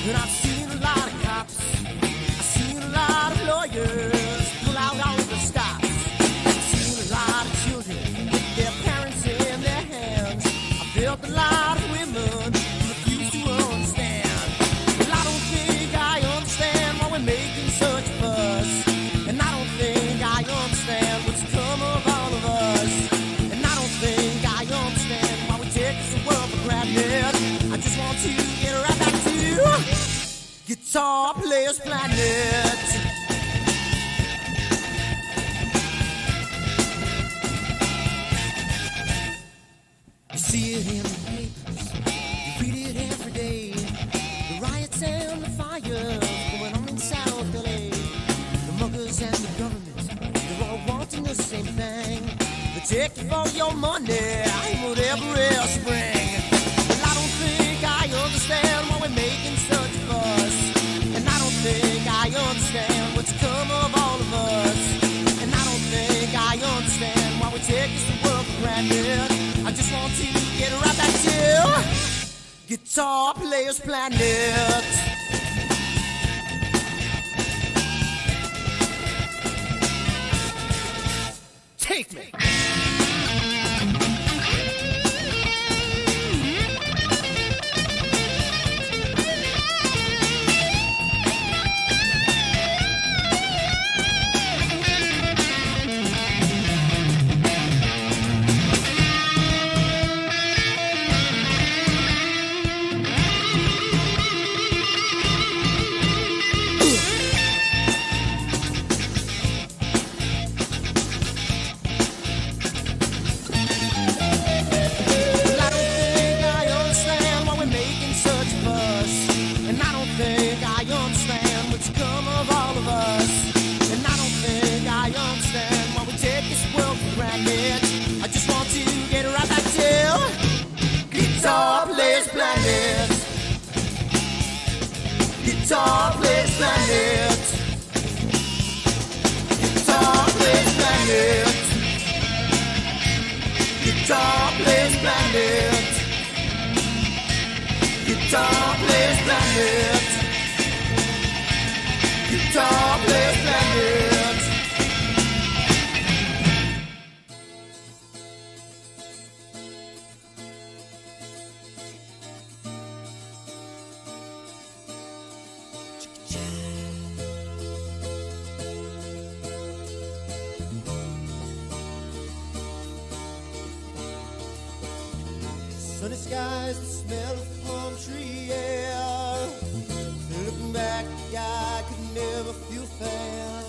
And I've seen a lot of cops, I've seen a lot of lawyers pull out all the stops. I've seen a lot of children with their parents in their hands. I've felt a lot of women who refuse to understand. Well, I don't think I understand why we're making such a fuss. And I don't think I understand what's come of all of us. And I don't think I understand why we take this world for granted. I just want to get right back to Guitar Players Planet. You see it in the papers, you read it every day. The riots and the fires going on in South LA. The muggers and the government, they're all wanting the same thing. They take you for your money and whatever else you bring. Well, I don't think I understand why we're making such a fuss. And I don't think I understand what's come of all of us. And I don't think I understand why we take this world for granted. I just want to get right back to Guitar Players Planet. Take me. Guitar Players Planet. Guitar Players Planet. Guitar Players Planet. Guitar Players Planet. Guitar Players Planet. Sunny skies, the smell of palm tree air. Looking back, I could never feel fair.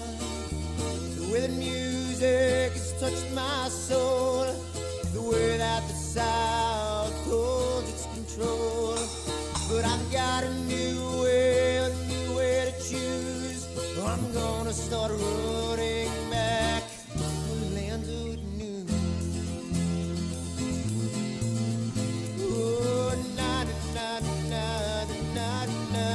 The way that music has touched my soul, the way that the South holds its control. But I've got a new way to choose. I'm gonna start running back to the land of new. Oh, na na na na na na.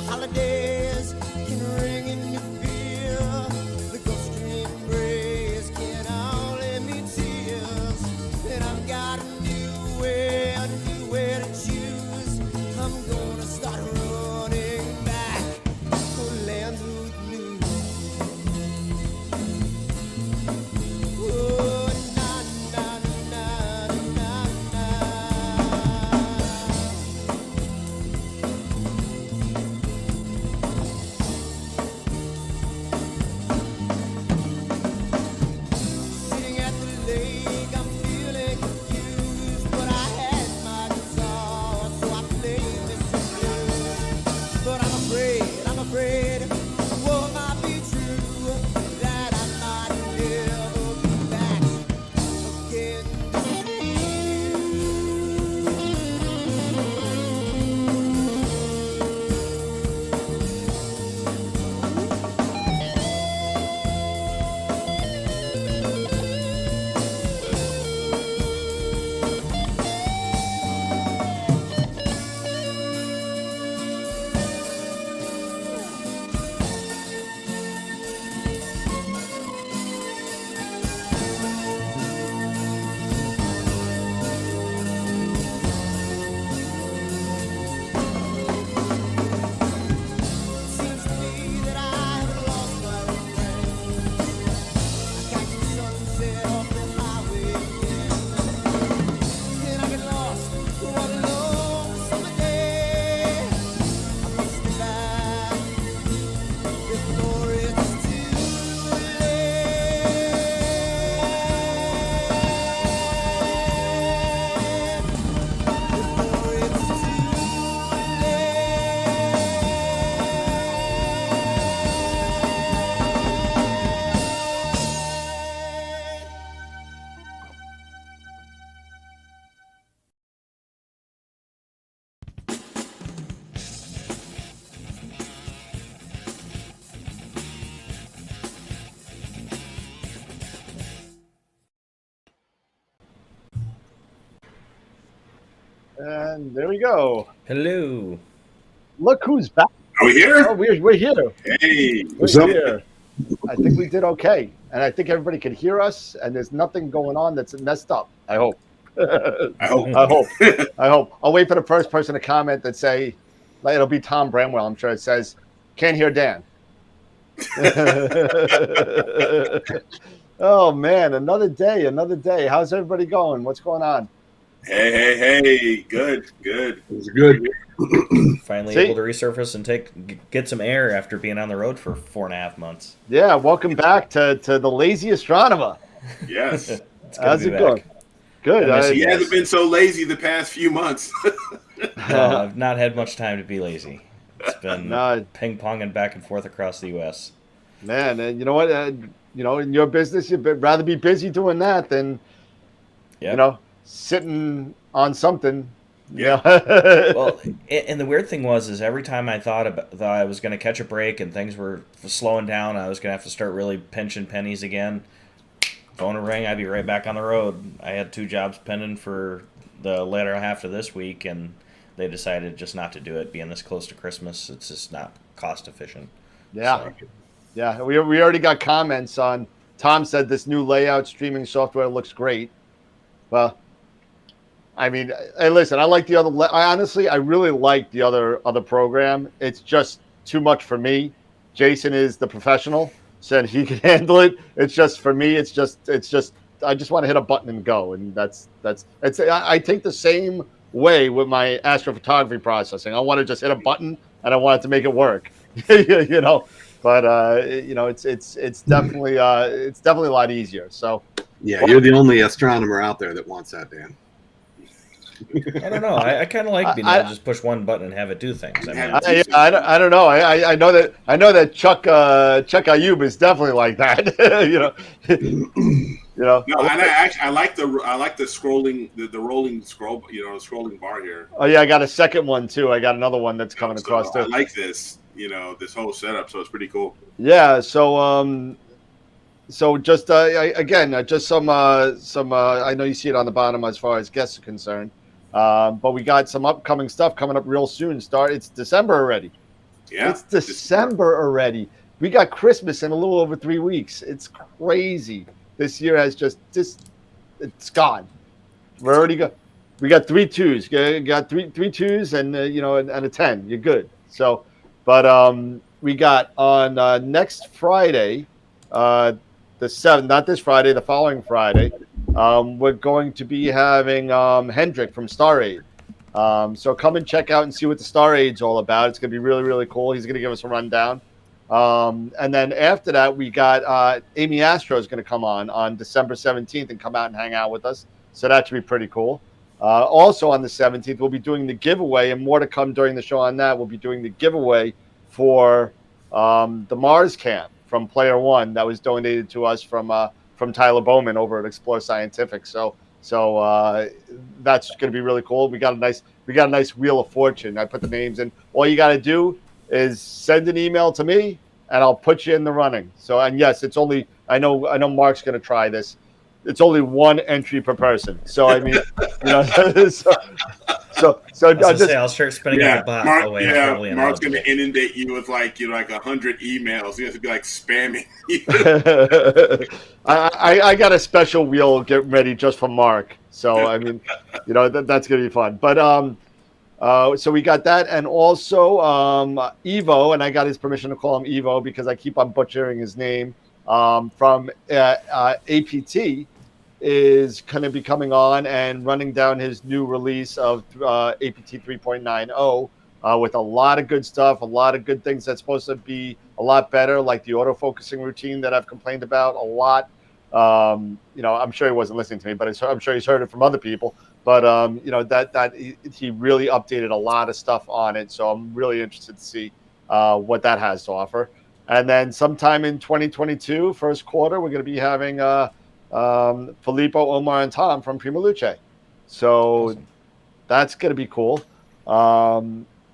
Holidays can ring in your fear. The ghost And there we go. Hello. Look who's back. Are we here? Oh, we're here. Hey. We're here. I think we did okay. And I think everybody can hear us, and there's nothing going on that's messed up. I hope. I hope. I hope. I hope. I'll wait for the first person to comment that say, like, it'll be Tom Bramwell, I'm sure it says, can't hear Dan. Oh, man, another day. How's everybody going? What's going on? Hey. Good. It's good. Finally See? able to resurface and get some air after being on the road for 4.5 months. Yeah, welcome back to the Lazy Astronomer. Yes. It's good How's to be it going? back. Good. I miss He you. hasn't been so lazy the past few months. No, I've not had much time to be lazy. It's been No. ping-ponging back and forth across the U.S. Man, and you know what? In your business, you'd rather be busy doing that than, Yep. sitting on something. Yeah. Well, and the weird thing was every time I thought I was going to catch a break and things were slowing down, I was going to have to start really pinching pennies again. Phone would ring, I'd be right back on the road. I had 2 jobs pending for the latter half of this week, and they decided just not to do it. Being this close to Christmas, it's just not cost efficient. Yeah. So, Yeah. We already got comments on. Tom said this new layout streaming software looks great. Well, I mean, hey, listen, I like the other. I really like the other program. It's just too much for me. Jason is the professional, said he can handle it. It's just for me. It's just. I just want to hit a button and go, and that's. I think the same way with my astrophotography processing. I want to just hit a button and I want it to make it work. But it's definitely a lot easier. So. Yeah, you're the only astronomer out there that wants that, Dan. I don't know. I kind of like being able to just push one button and have it do things. I mean, I don't know. I know that Chuck Ayub is definitely like that. No, and I like the scrolling, the rolling scroll, scrolling bar here. Oh yeah, I got a second one too. I got another one that's coming across too. I like this, this whole setup. So it's pretty cool. Yeah. So just just some. I know you see it on the bottom as far as guests are concerned. But we got some upcoming stuff coming up real soon. It's December already. Yeah, it's December already. We got Christmas in a little over 3 weeks. It's crazy. This year has it's gone. We're already we got 3 2s. Got three 2s and and a 10. You're good. So, but we got on next Friday, the 7th. Not this Friday. The following Friday. We're going to be having Hendrik from Star Aid. So come and check out and see what the Star Aid's all about. It's going to be really, really cool. He's going to give us a rundown. And then after that, we got Amy Astro is going to come on December 17th and come out and hang out with us. So that should be pretty cool. Also on the 17th, we'll be doing the giveaway, and more to come during the show on that. We'll be doing the giveaway for the Mars camp from Player One that was donated to us from Tyler Bowman over at Explore Scientific. So that's going to be really cool. We got a nice Wheel of Fortune. I put the names in. All you got to do is send an email to me, and I'll put you in the running. So, and yes, it's only. I know Mark's going to try this. It's only 1 entry per person. So I mean, I'll start spinning out a bot. Mark's going to inundate you with like 100 emails. You have to be like spamming. I got a special wheel get ready just for Mark. So I mean, that's going to be fun. But so we got that, and also Evo, and I got his permission to call him Evo because I keep on butchering his name. From APT is going to be coming on and running down his new release of APT 3.90 with a lot of good stuff, a lot of good things that's supposed to be a lot better, like the autofocusing routine that I've complained about a lot. I'm sure he wasn't listening to me, but I'm sure he's heard it from other people. But that he really updated a lot of stuff on it, so I'm really interested to see what that has to offer. And then sometime in 2022, first quarter, we're going to be having Filippo, Omar, and Tom from Prima Luce. So awesome. That's going to be cool.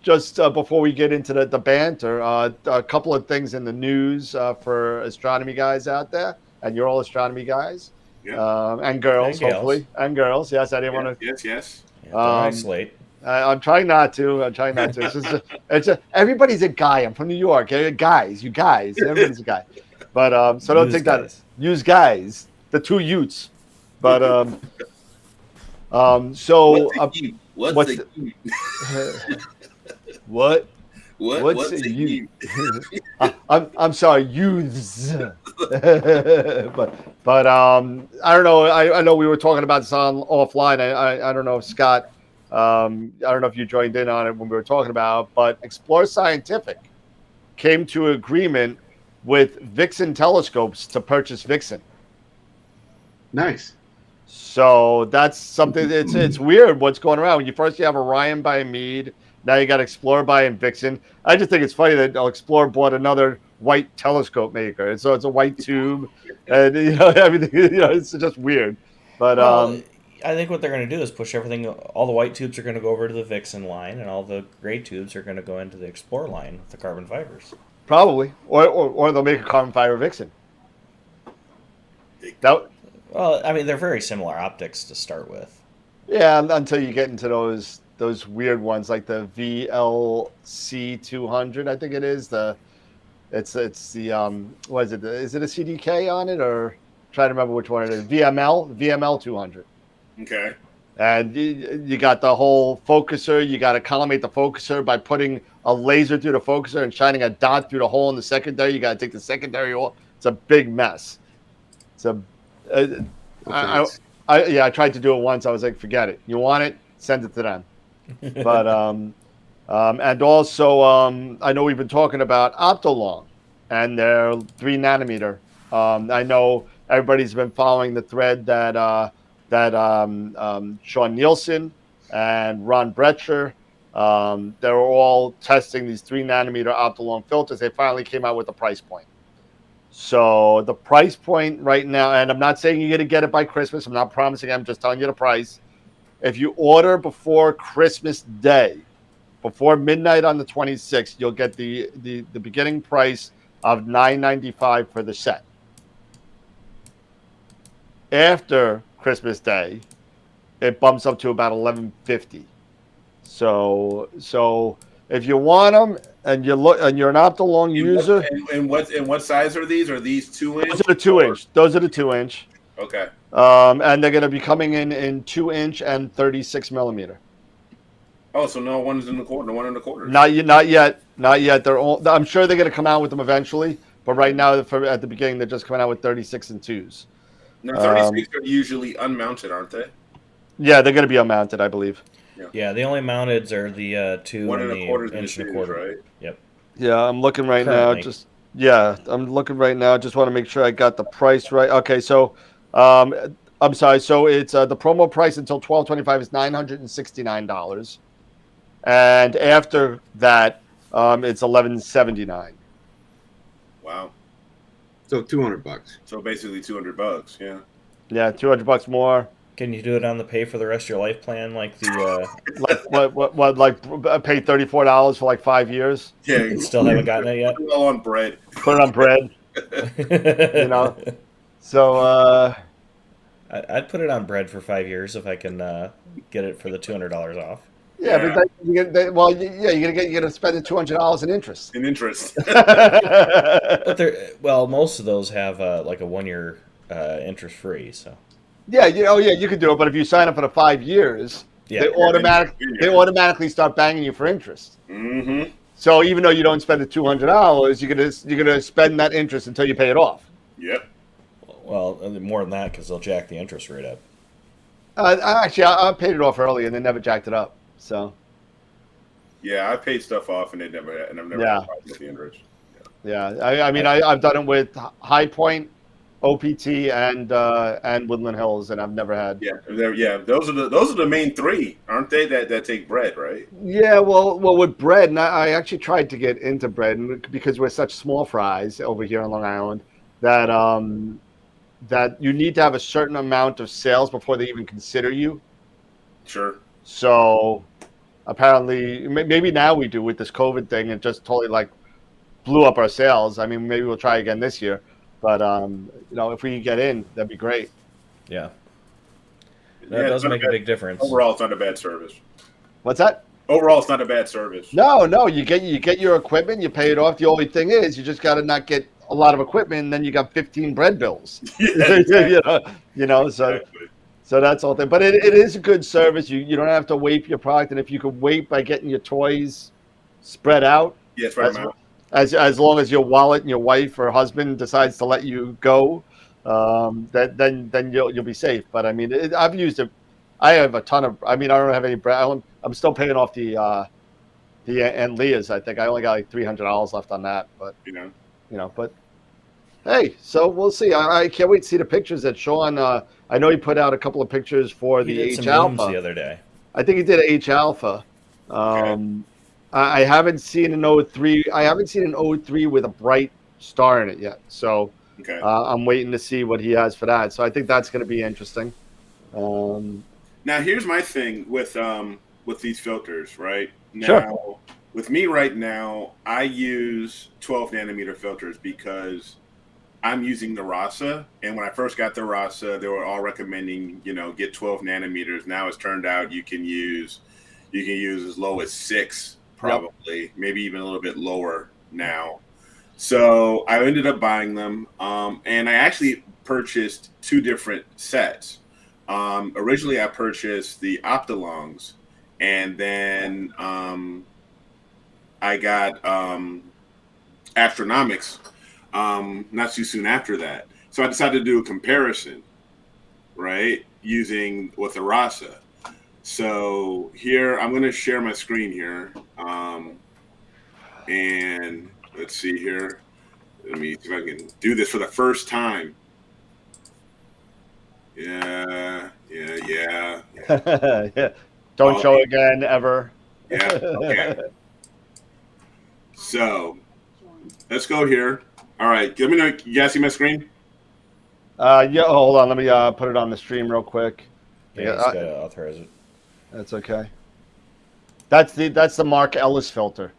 Just before we get into the banter, a couple of things in the news for astronomy guys out there, and you're all astronomy guys, and girls, hopefully, and girls. Yes, I didn't want to. Yes. Yeah, nice slate. I'm trying not to. I'm trying not to. Everybody's a guy. I'm from New York. Guys, you guys. Everybody's a guy. But so don't Use think guys. that. Use guys. The two Utes. But so What's the Ute? what? What's a a Ute? Ute? I'm sorry, youths. but I don't know. I know we were talking about this on offline. I don't know if Scott. I don't know if you joined in on it when we were talking about, but Explore Scientific came to agreement with Vixen Telescopes to purchase Vixen. Nice. So that's something. It's weird what's going around. When you have Orion by Meade, now you got Explorer by Vixen. I just think it's funny that Explorer bought another white telescope maker, and so it's a white tube, and everything. It's just weird. But Well, I think what they're going to do is push everything. All the white tubes are going to go over to the Vixen line, and all the gray tubes are going to go into the Explorer line with the carbon fibers. probably, or they'll make a carbon fiber Vixen. That. Well, I mean, they're very similar optics to start with. Yeah, until you get into those weird ones like the VLC 200, I think it is. It's the what is it? Is it a CDK on it, or try to remember which one it is? VML 200. Okay. And you got the whole focuser. You got to collimate the focuser by putting a laser through the focuser and shining a dot through the hole in the secondary. You got to take the secondary hole. It's a big mess. It's a I tried to do it once. I was like, forget it. You want it? Send it to them. But and also I know we've been talking about Optolong and their 3 nanometer. I know everybody's been following the thread that Sean Nielsen and Ron Bretcher, they were all testing these 3 nanometer Optolong filters. They finally came out with a price point. So the price point right now, and I'm not saying you're going to get it by Christmas. I'm not promising. I'm just telling you the price. If you order before Christmas Day, before midnight on the 26th, you'll get the beginning price of $9.95 for the set. After Christmas Day, it bumps up to about $11.50. So if you want them and you're an Optolong user, And what size are these? Are these 2-inch? those are the 2-inch. Those are the 2-inch. Okay. And they're going to be coming in 2-inch and 36 millimeter. Oh, so no one's in the quarter. No one in the quarter. Not yet. They're all. I'm sure they're going to come out with them eventually, but right now, at the beginning, they're just coming out with 36 and 2s. Now, 36 are usually unmounted, aren't they? Yeah, they're going to be unmounted, I believe. Yeah, the only mounted are the 2 1 and and a the quarter, inch and a quarter. right? Yep. Yeah, I'm looking right Currently. now. I'm looking right now. Just want to make sure I got the price right. Okay, so I'm sorry. So it's the promo price until 12/25 is $969, and after that, it's $1179. Wow. So $200. So basically $200. Yeah. Yeah, $200 more. Can you do it on the pay for the rest of your life plan, like the? Like what? Like pay $34 for like 5 years? Yeah. You still haven't gotten it yet. Put it all on bread. Put it on bread. So I'd put it on bread for 5 years if I can get it for the $200 off. yeah, but you're gonna spend the $200 in interest. In interest. But most of those have like a 1 year interest free. So Yeah, you could do it, but if you sign up for the 5 years, yeah, they automatically start banging you for interest. Mm-hmm. So even though you don't spend the $200, you're gonna spend that interest until you pay it off. Yep. well, more than that because they'll jack the interest rate up. I paid it off early and they never jacked it up. So Yeah, I paid stuff off and I've never had problems with the interest. yeah, I mean I've done it with High Point, OPT, and Woodland Hills, and I've never had. Yeah, those are the main 3, aren't they? That take bread, right? Yeah, well, with bread, and I actually tried to get into bread, and because we're such small fries over here on Long Island, that you need to have a certain amount of sales before they even consider you. Sure. So apparently, maybe now we do with this COVID thing, it just totally like blew up our sales. I mean, maybe we'll try again this year, but if we can get in, that'd be great. Yeah, that does make a big difference. Overall, it's not a bad service. What's that? Overall, it's not a bad service. No. You get your equipment, you pay it off. The only thing is, you just got to not get a lot of equipment, and then you got 15 bread bills. Yeah, exactly. So Exactly. so that's all thing. But it is a good service. You don't have to wait for your product, and if you could wait by getting your toys spread out, Yeah, spread them out. as long as your wallet and your wife or husband decides to let you go, then you'll be safe. But I mean, I've used it. I have a ton of. I mean, I don't have any bread. I'm still paying off the Aunt Leah's. I think I only got like $300 left on that. But but hey, so we'll see. I can't wait to see the pictures that Sean. I know he put out a couple of pictures for He the did H some Alpha rooms the other day. I think he did H Alpha. I haven't seen an O3. I haven't seen an O3 with a bright star in it yet. So Okay. I'm waiting to see what he has for that. So I think that's going to be interesting. Now, here's my thing with these filters, right? Now, Sure. with me right now, I use 12 nanometer filters because I'm using the Rasa, and when I first got the Rasa, they were all recommending, get 12 nanometers. Now it's turned out you can use as low as 6, probably, maybe even a little bit lower now. So I ended up buying them, and I actually purchased 2 different sets. Originally, I purchased the Optilongs, and then I got Astronomics not too soon after that. So I decided to do a comparison, right, using with the Rasa. So here, I'm going to share my screen here, and let's see here. Let me see if I can do this for the first time. Yeah. Yeah. Don't show again ever. Yeah. Okay. So let's go here. All right. Let me know. You guys see my screen? Yeah. Hold on. Let me put it on the stream real quick. Yeah, he's got to authorize it. That's okay. That's the Mark Ellis filter.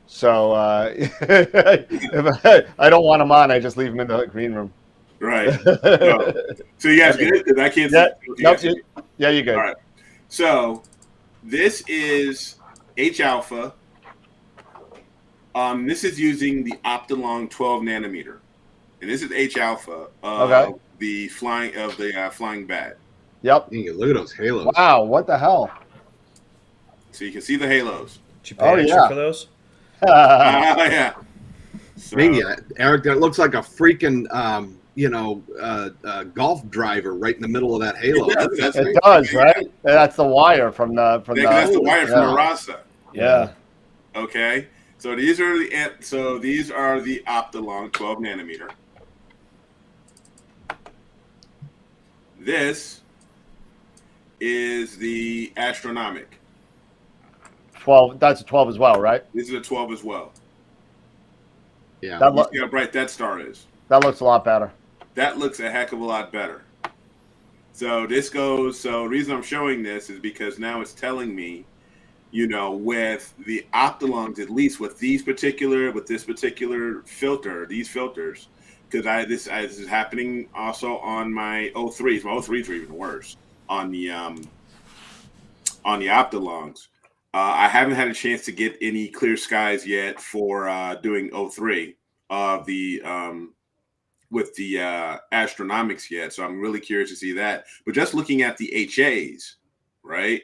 So if I don't want him on, I just leave him in the green room. Right. So you guys good? Because I can't see. Yeah, you're good. All right. So this is H Alpha. This is using the Optilong 12 nanometer, and this is H Alpha. The flying bat. Yep. Look at those halos. Wow, what the hell? So you can see the halos. Did you pay extra for those? Yeah. So, Eric, that looks like a freaking golf driver right in the middle of that halo. It does, right? That's the wire from the. That's the wire from the Rasa. Yeah. Okay. So these are the Optilong 12 nanometer. This is the Astronomic. 12. That's a 12 as well, right? This is a 12 as well. Yeah. You see how bright that star is. That looks a lot better. That looks a heck of a lot better. So the reason I'm showing this is because now it's telling me, with the Optilongs, at least with this particular filter, these filters, because this is happening also on my O3s. My O3s are even worse on the Optilongs. I haven't had a chance to get any clear skies yet for doing O3 with the Astronomics yet, so I'm really curious to see that. But just looking at the HAs, right?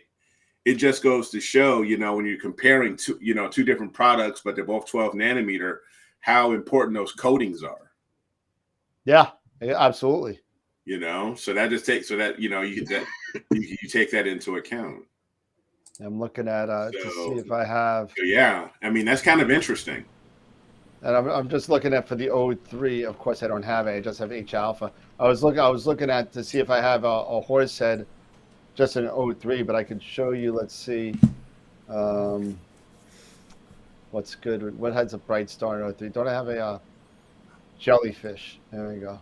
It just goes to show, when you're comparing two different products, but they're both 12 nanometer, how important those coatings are. Yeah, absolutely. So that just takes you take that into account. I'm looking at to see if I have. Yeah, I mean that's kind of interesting. And I'm just looking at for the O3. Of course, I don't have it. I just have H Alpha. I was looking at to see if I have a horse head, just an O3. But I could show you. Let's see. What's good? What has a bright star in O3? Don't I have a jellyfish? There we go.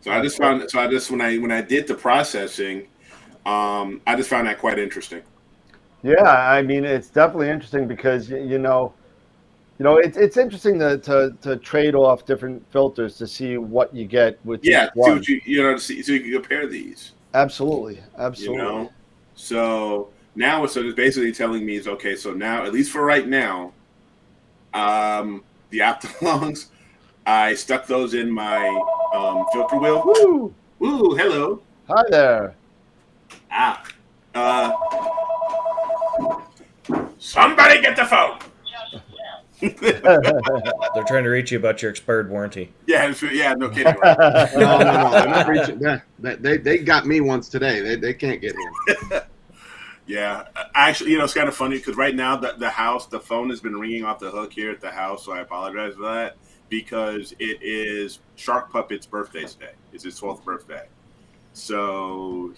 So I just found. When I did the processing, I just found that quite interesting. Yeah, I mean it's definitely interesting because it's interesting to trade off different filters to see what you get with Yeah, each one. see what so you can compare these. Absolutely. You know, so now it's basically telling me is okay. So now, at least for right now, the Optolongs, I stuck those in my filter wheel. Woo! Ooh, hello. Hi there. Ah, somebody get the phone. They're trying to reach you about your expired warranty. Yeah, no kidding. Right? No, they're not reaching. They got me once today. They can't get him. Yeah, actually, it's kind of funny because right now the phone has been ringing off the hook here at the house, so I apologize for that because it is Shark Puppet's birthday today. It's his 12th birthday. So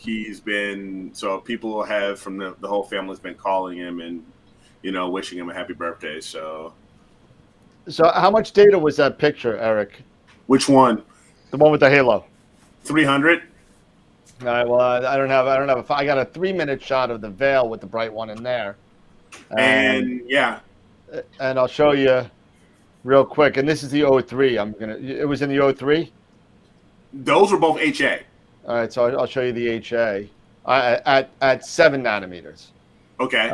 people have from the whole family's been calling him and, wishing him a happy birthday. So how much data was that picture, Eric? which one? The one with the halo. 300. All right. Well, I don't have I got a 3-minute shot of the veil with the bright one in there. And yeah. And I'll show you real quick. And this is the 03. It was in the 03? Those were both HA. All right, so I'll show you the HA at 7 nanometers. Okay.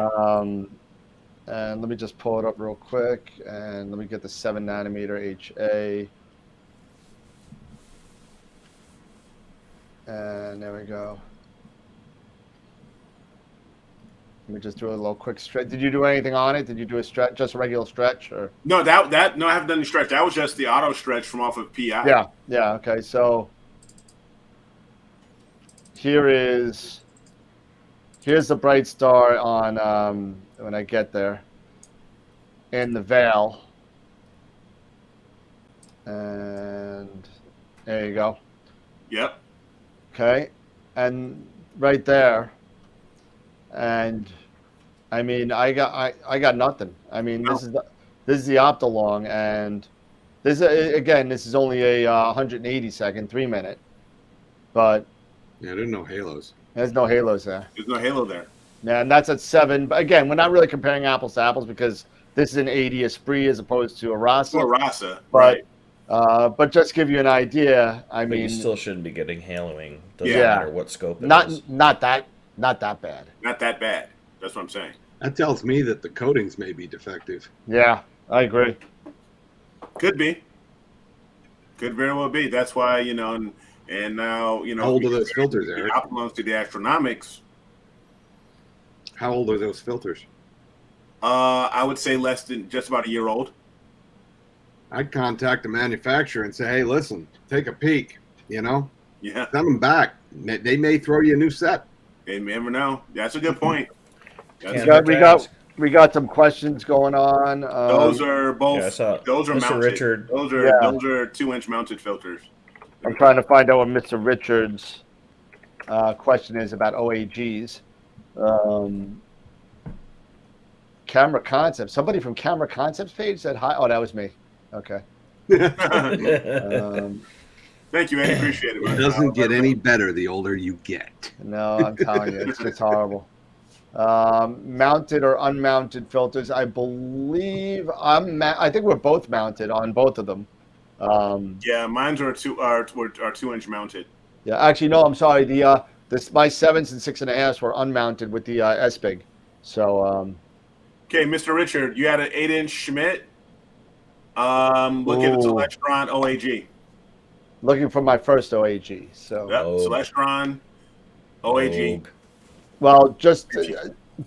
And let me just pull it up real quick, and let me get the 7 nanometer HA. And there we go. Let me just do a little quick stretch. Did you do anything on it? Did you do a stretch, just a regular stretch, or? No, no, I haven't done any stretch. That was just the auto stretch from off of PI. Yeah. Okay, so here's the bright star on when I get there in the veil, and there you go. Yep. Okay, and right there, and I mean I got nothing. I mean No. this is the Optolong, and this is only a 180 second 3-minute, but Yeah, there's no halos. there's no halos there. There's no halo there. Yeah, and that's at 7. But again, we're not really comparing apples to apples because this is an 80 Esprit as opposed to a Rasa. Or Rasa. But Right. but just to give you an idea, I But mean, you still shouldn't be getting haloing. Doesn't Yeah. matter what scope it is. not that bad. Not that bad. That's what I'm saying. That tells me that the coatings may be defective. Yeah, I agree. Could be. Could very well be. That's why, and now, How old are those filters, Eric? Optolongs to the Astronomics. How old are those filters? I would say less than just about a year old. I'd contact the manufacturer and say, hey, listen, take a peek, Yeah. send them back. They may throw you a new set. You never know. That's a good point. That's Can't We hurt got- to ask. We got some questions going on. Those are both. Yeah, I saw those are Mr. mounted. Richard. Those are Yeah. 2-inch mounted filters. I'm trying to find out what Mr. Richards' question is about OAGs. Camera Concepts. Somebody from Camera Concepts page said hi. Oh, that was me. Okay. Thank you, Eddie. Appreciate it. It man. doesn't get any better the older you get. No, I'm telling you, it's horrible. Mounted or unmounted filters. I believe I think we're both mounted on both of them. Yeah, mine's are 2-inch mounted. Yeah, actually, no, I'm sorry. My 7s and 6.5s were unmounted with the SBIG. So Okay, Mr. Richard, you had an 8-inch Schmidt. Look at the Ooh. Celestron OAG. looking for my first OAG. So Yep, Oh. Celestron OAG. Rogue. well, just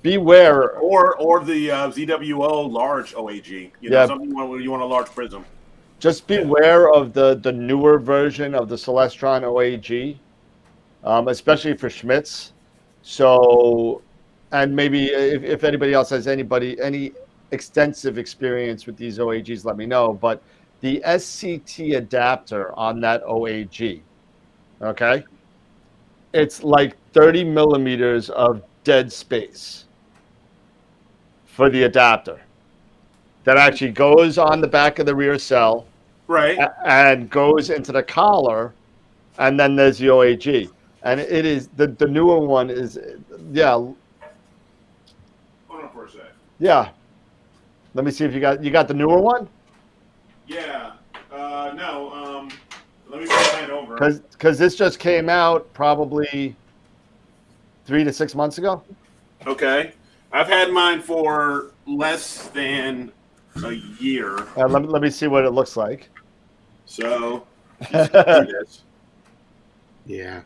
beware. Or the ZWO large OAG. Yeah. Something you want a large prism. Just beware of the newer version of the Celestron OAG, especially for Schmitz. So, and maybe if anybody else has any extensive experience with these OAGs, let me know. But the SCT adapter on that OAG, okay, it's like 30 millimeters of dead space for the adapter that actually goes on the back of the rear cell. Right. And goes into the collar, and then there's the OAG, and it is the newer one is Hold on for a sec. yeah. Let me see if you got the newer one, Yeah. No. Let me put that over. because this just came out probably 3 to 6 months ago. Okay. I've had mine for less than a year. Let me see what it looks like. So, just do this. Yeah.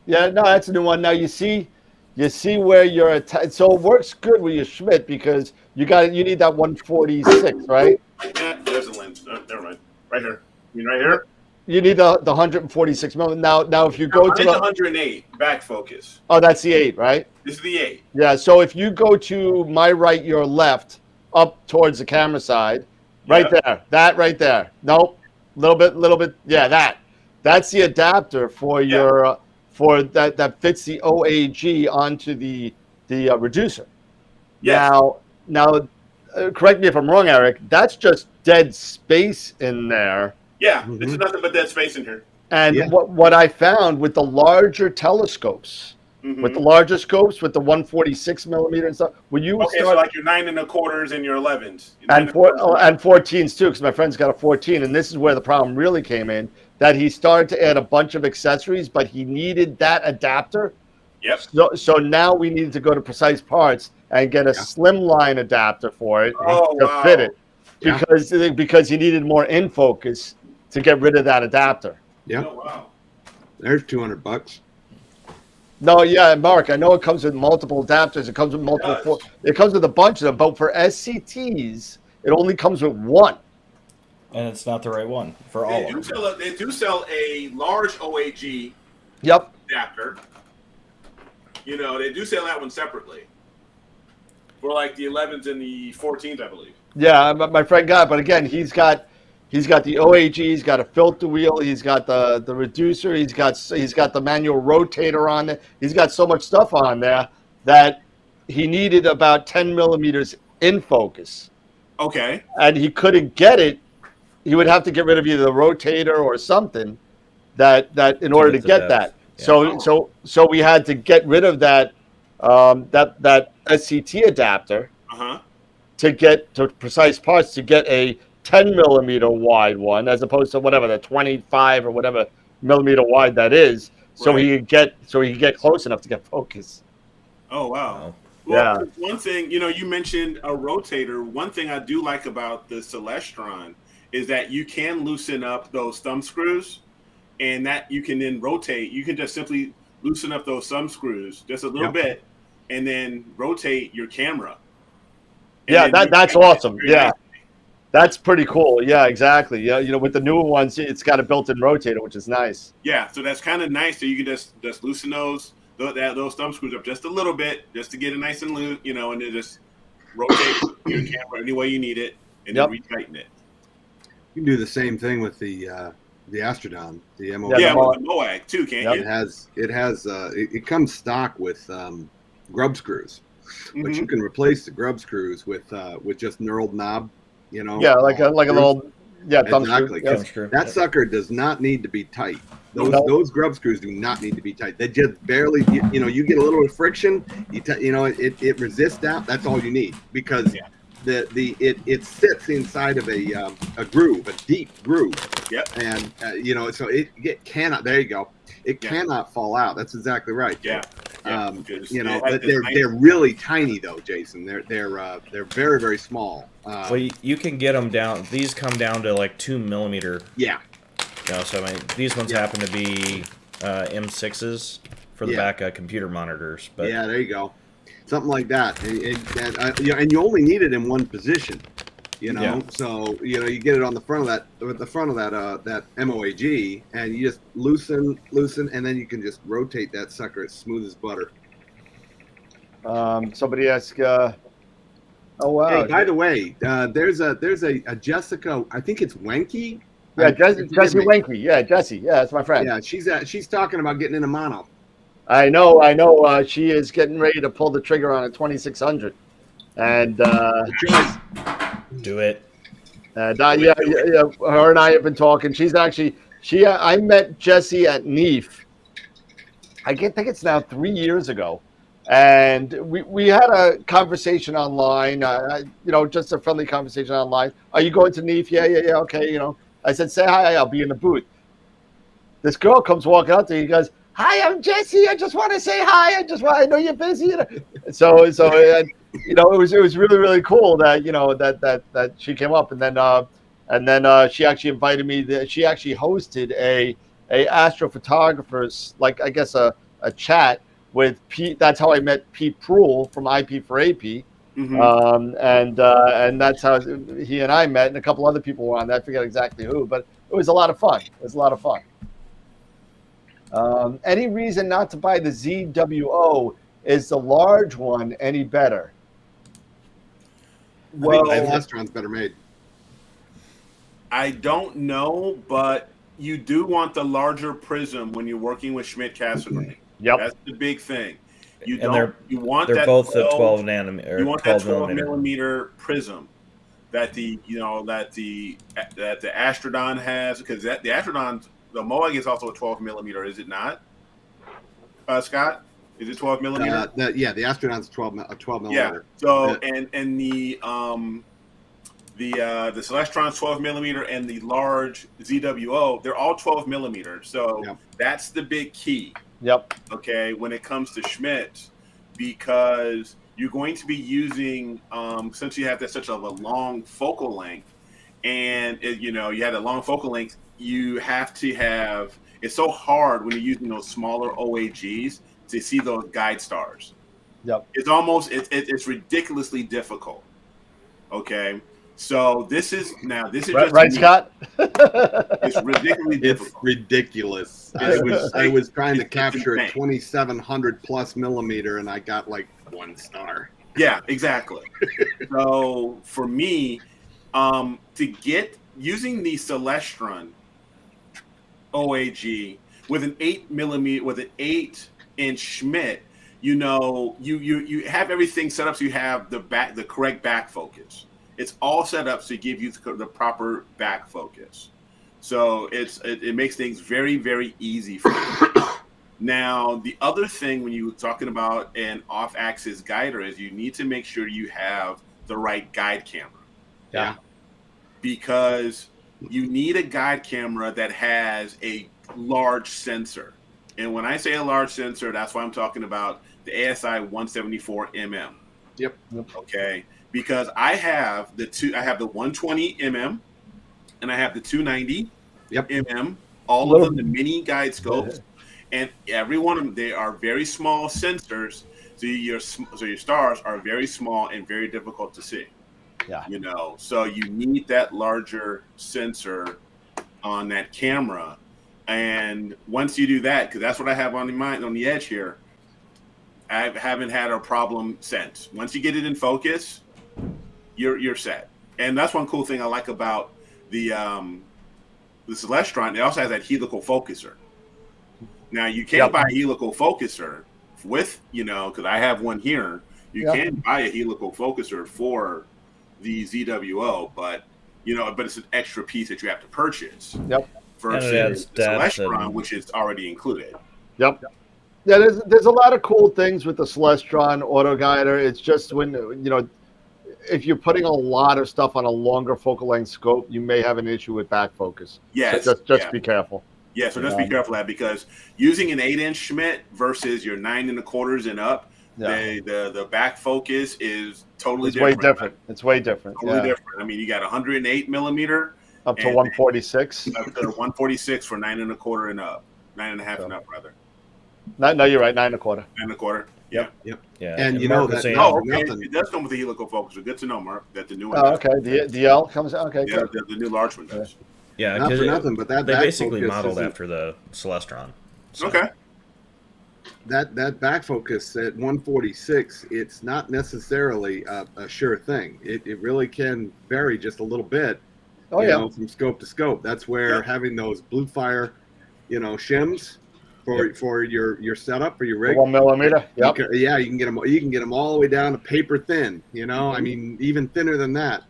Yeah, no, that's a new one. Now you see where you're so it works good with your Schmidt because you need that 146, right? Yeah, there's a lens. Never mind. Right here. You mean right here? You need the 146 millimeter. Now if you go to the the 108 back focus. oh, that's the 8, right? This is the 8. Yeah. So if you go to my right, your left, up towards the camera side, right there, that right there. Nope, little bit. Yeah, that's the adapter for your for that fits the OAG onto the reducer. Yes. Now, correct me if I'm wrong, Eric. That's just dead space in there. Yeah, this is nothing but dead space in here. And what I found with the larger telescopes, with the larger scopes, with the 146 millimeter and stuff, when you so like your 9 1/4s and your 11s, and 14s too, because my friend's got a 14, and this is where the problem really came in. That he started to add a bunch of accessories, but he needed that adapter. Yep. So now we needed to go to Precise Parts and get a slimline adapter for it to fit it, because he needed more in focus to get rid of that adapter. Yeah. Oh, wow. There's $200. No, yeah, Mark, I know it comes with multiple adapters. It comes with multiple. It comes with a bunch of them, but for SCTs, it only comes with one. And it's not the right one for all of them. They do sell a large OAG adapter. You know, they do sell that one separately for like the 11s and the 14s, I believe. Yeah, my friend got it, but again, he's got the OAG, he's got a filter wheel, he's got the reducer, he's got the manual rotator on it. He's got so much stuff on there that he needed about 10 millimeters in focus. Okay. And he couldn't get it. He would have to get rid of either the rotator or something that in order to get that. Yeah. So we had to get rid of that that SCT adapter to get to Precise Parts to get a 10 millimeter wide one, as opposed to whatever the 25 or whatever millimeter wide that is. So he could get close enough to get focus. Oh wow. Well, one thing, you mentioned a rotator. One thing I do like about the Celestron is that you can loosen up those thumb screws, and that you can then rotate. You can just simply loosen up those thumb screws just a little bit, and then rotate your camera. And that's awesome. Yeah, that's pretty cool. Yeah, exactly. Yeah, with the newer ones, it's got a built-in rotator, which is nice. Yeah, so that's kind of nice. So you can just loosen those thumb screws up just a little bit, just to get it nice and loose, and then just rotate your camera any way you need it, and then retighten it. You can do the same thing with the Astrodome, the MO. Yeah, with the MOAG too, can't you? It comes stock with grub screws, but you can replace the grub screws with just knurled knob. Yeah, like a little thumb exactly. screw. That sucker does not need to be tight. Those grub screws do not need to be tight. They just barely, you get a little bit of friction. It resists that. That's all you need, because it sits inside of a groove, a deep groove. Yep. And so it cannot. There you go. It cannot fall out. That's exactly right. Yeah. But they're really tiny though, Jason. They're very, very small. Well, you can get them down. These come down to like 2 millimeter. Yeah. So these ones happen to be M6s for the back computer monitors. But yeah, there you go. Something like that, and you only need it in one position, So you get it on the front of that MOAG, and you just loosen, and then you can just rotate that sucker as smooth as butter. Somebody asked, oh wow! Hey, by the way, there's a Jessica. I think it's Wenke. Yeah, Jessie Wenke. Yeah, Jessie. Yeah, that's my friend. Yeah, she's talking about getting into mono. I know. She is getting ready to pull the trigger on a 2600, and do it. And her and I have been talking. She's actually I met Jessie at NEAF. I think it's now 3 years ago, and we had a conversation online. Just a friendly conversation online. Are you going to NEAF? Yeah. Okay. I said, say hi. I'll be in the booth. This girl comes walking up to me. He goes, "Hi, I'm Jesse. I just want to say hi. I know you're busy." So it was really really cool that that she came up, and then she actually invited me. She actually hosted a astrophotographers, like I guess a chat with Pete. That's how I met Pete Proul from IP for AP. And that's how he and I met, and a couple other people were on that. I forget exactly who, but it was a lot of fun. Any reason not to buy the ZWO? Is the large one any better? Well, the Celestron's better made. I don't know, but you do want the larger prism when you're working with Schmidt-Cassegrain. Yep. That's the big thing. You And don't. You want they're that both 12, the 12 nanometer. You want 12 that 12 millimeter. millimeter prism that the Astrodon has, because the Astrodon, the MOAG is also a 12 millimeter, is it not? Scott, is it 12 millimeter? The Astrodon's 12 millimeter. Yeah. So and the Celestron's 12 millimeter and the large ZWO, they're all 12 millimeter. So that's the big key. Yep. Okay, when it comes to Schmidt, because you're going to be using since you have such a long focal length, and you had a long focal length, you have to have. It's so hard when you're using those smaller OAGs to see those guide stars. Yep. It's ridiculously difficult. Okay. So this is right, just right Scott? It's ridiculously difficult. It's ridiculous. I was trying to capture a 2700 plus millimeter, and I got like 1 star. Yeah, exactly. So for me, to get using the Celestron OAG with an 8 millimeter, with an 8-inch Schmidt, you have everything set up so you have the correct back focus. It's all set up to give you the proper back focus. So it makes things very, very easy for you. Now, the other thing when you're talking about an off-axis guider is you need to make sure you have the right guide camera. Yeah. Because you need a guide camera that has a large sensor. And when I say a large sensor, that's why I'm talking about the ASI 174 mm. Yep. Okay. Because I have the 120 mm and I have the 290 mm, all of them, the mini guide scopes, and every one of them, they are very small sensors. So your stars are very small and very difficult to see. Yeah. So you need that larger sensor on that camera. And once you do that, because that's what I have on the edge here, I haven't had a problem since. Once you get it in focus, you're set. And that's one cool thing I like about the Celestron. It also has that helical focuser. Now you can't buy a helical focuser with, because I have one here. You can buy a helical focuser for the ZWO, but it's an extra piece that you have to purchase. Yep. Versus the Celestron, which is already included. Yep. Yeah, there's a lot of cool things with the Celestron auto guider. It's just when if you're putting a lot of stuff on a longer focal length scope, you may have an issue with back focus. Yes. So just be careful. Yeah, so just be careful of that, because using an 8-inch Schmidt versus your 9 1/4 and up, the back focus is totally different. It's way different. Totally different. I mean, you got 108 millimeter up to 146. Up to 146 for 9 1/4 and up, 9.5 and up, rather. No, you're right. 9 1/4. 9 1/4. Yep. Yeah. And that it does come with the helical focuser. Good to know, Mark, that the new one. Oh, okay. The L comes out. Okay. Yeah, the new large one does. Yeah, not for nothing, but that they back basically focus modeled after the Celestron. So. Okay. That back focus at 146, it's not necessarily a sure thing. It really can vary just a little bit. From scope to scope. That's where having those blue fire, shims for your setup for your rig. 1 millimeter. Yep. You can get them. You can get them all the way down to paper thin. I mean, even thinner than that.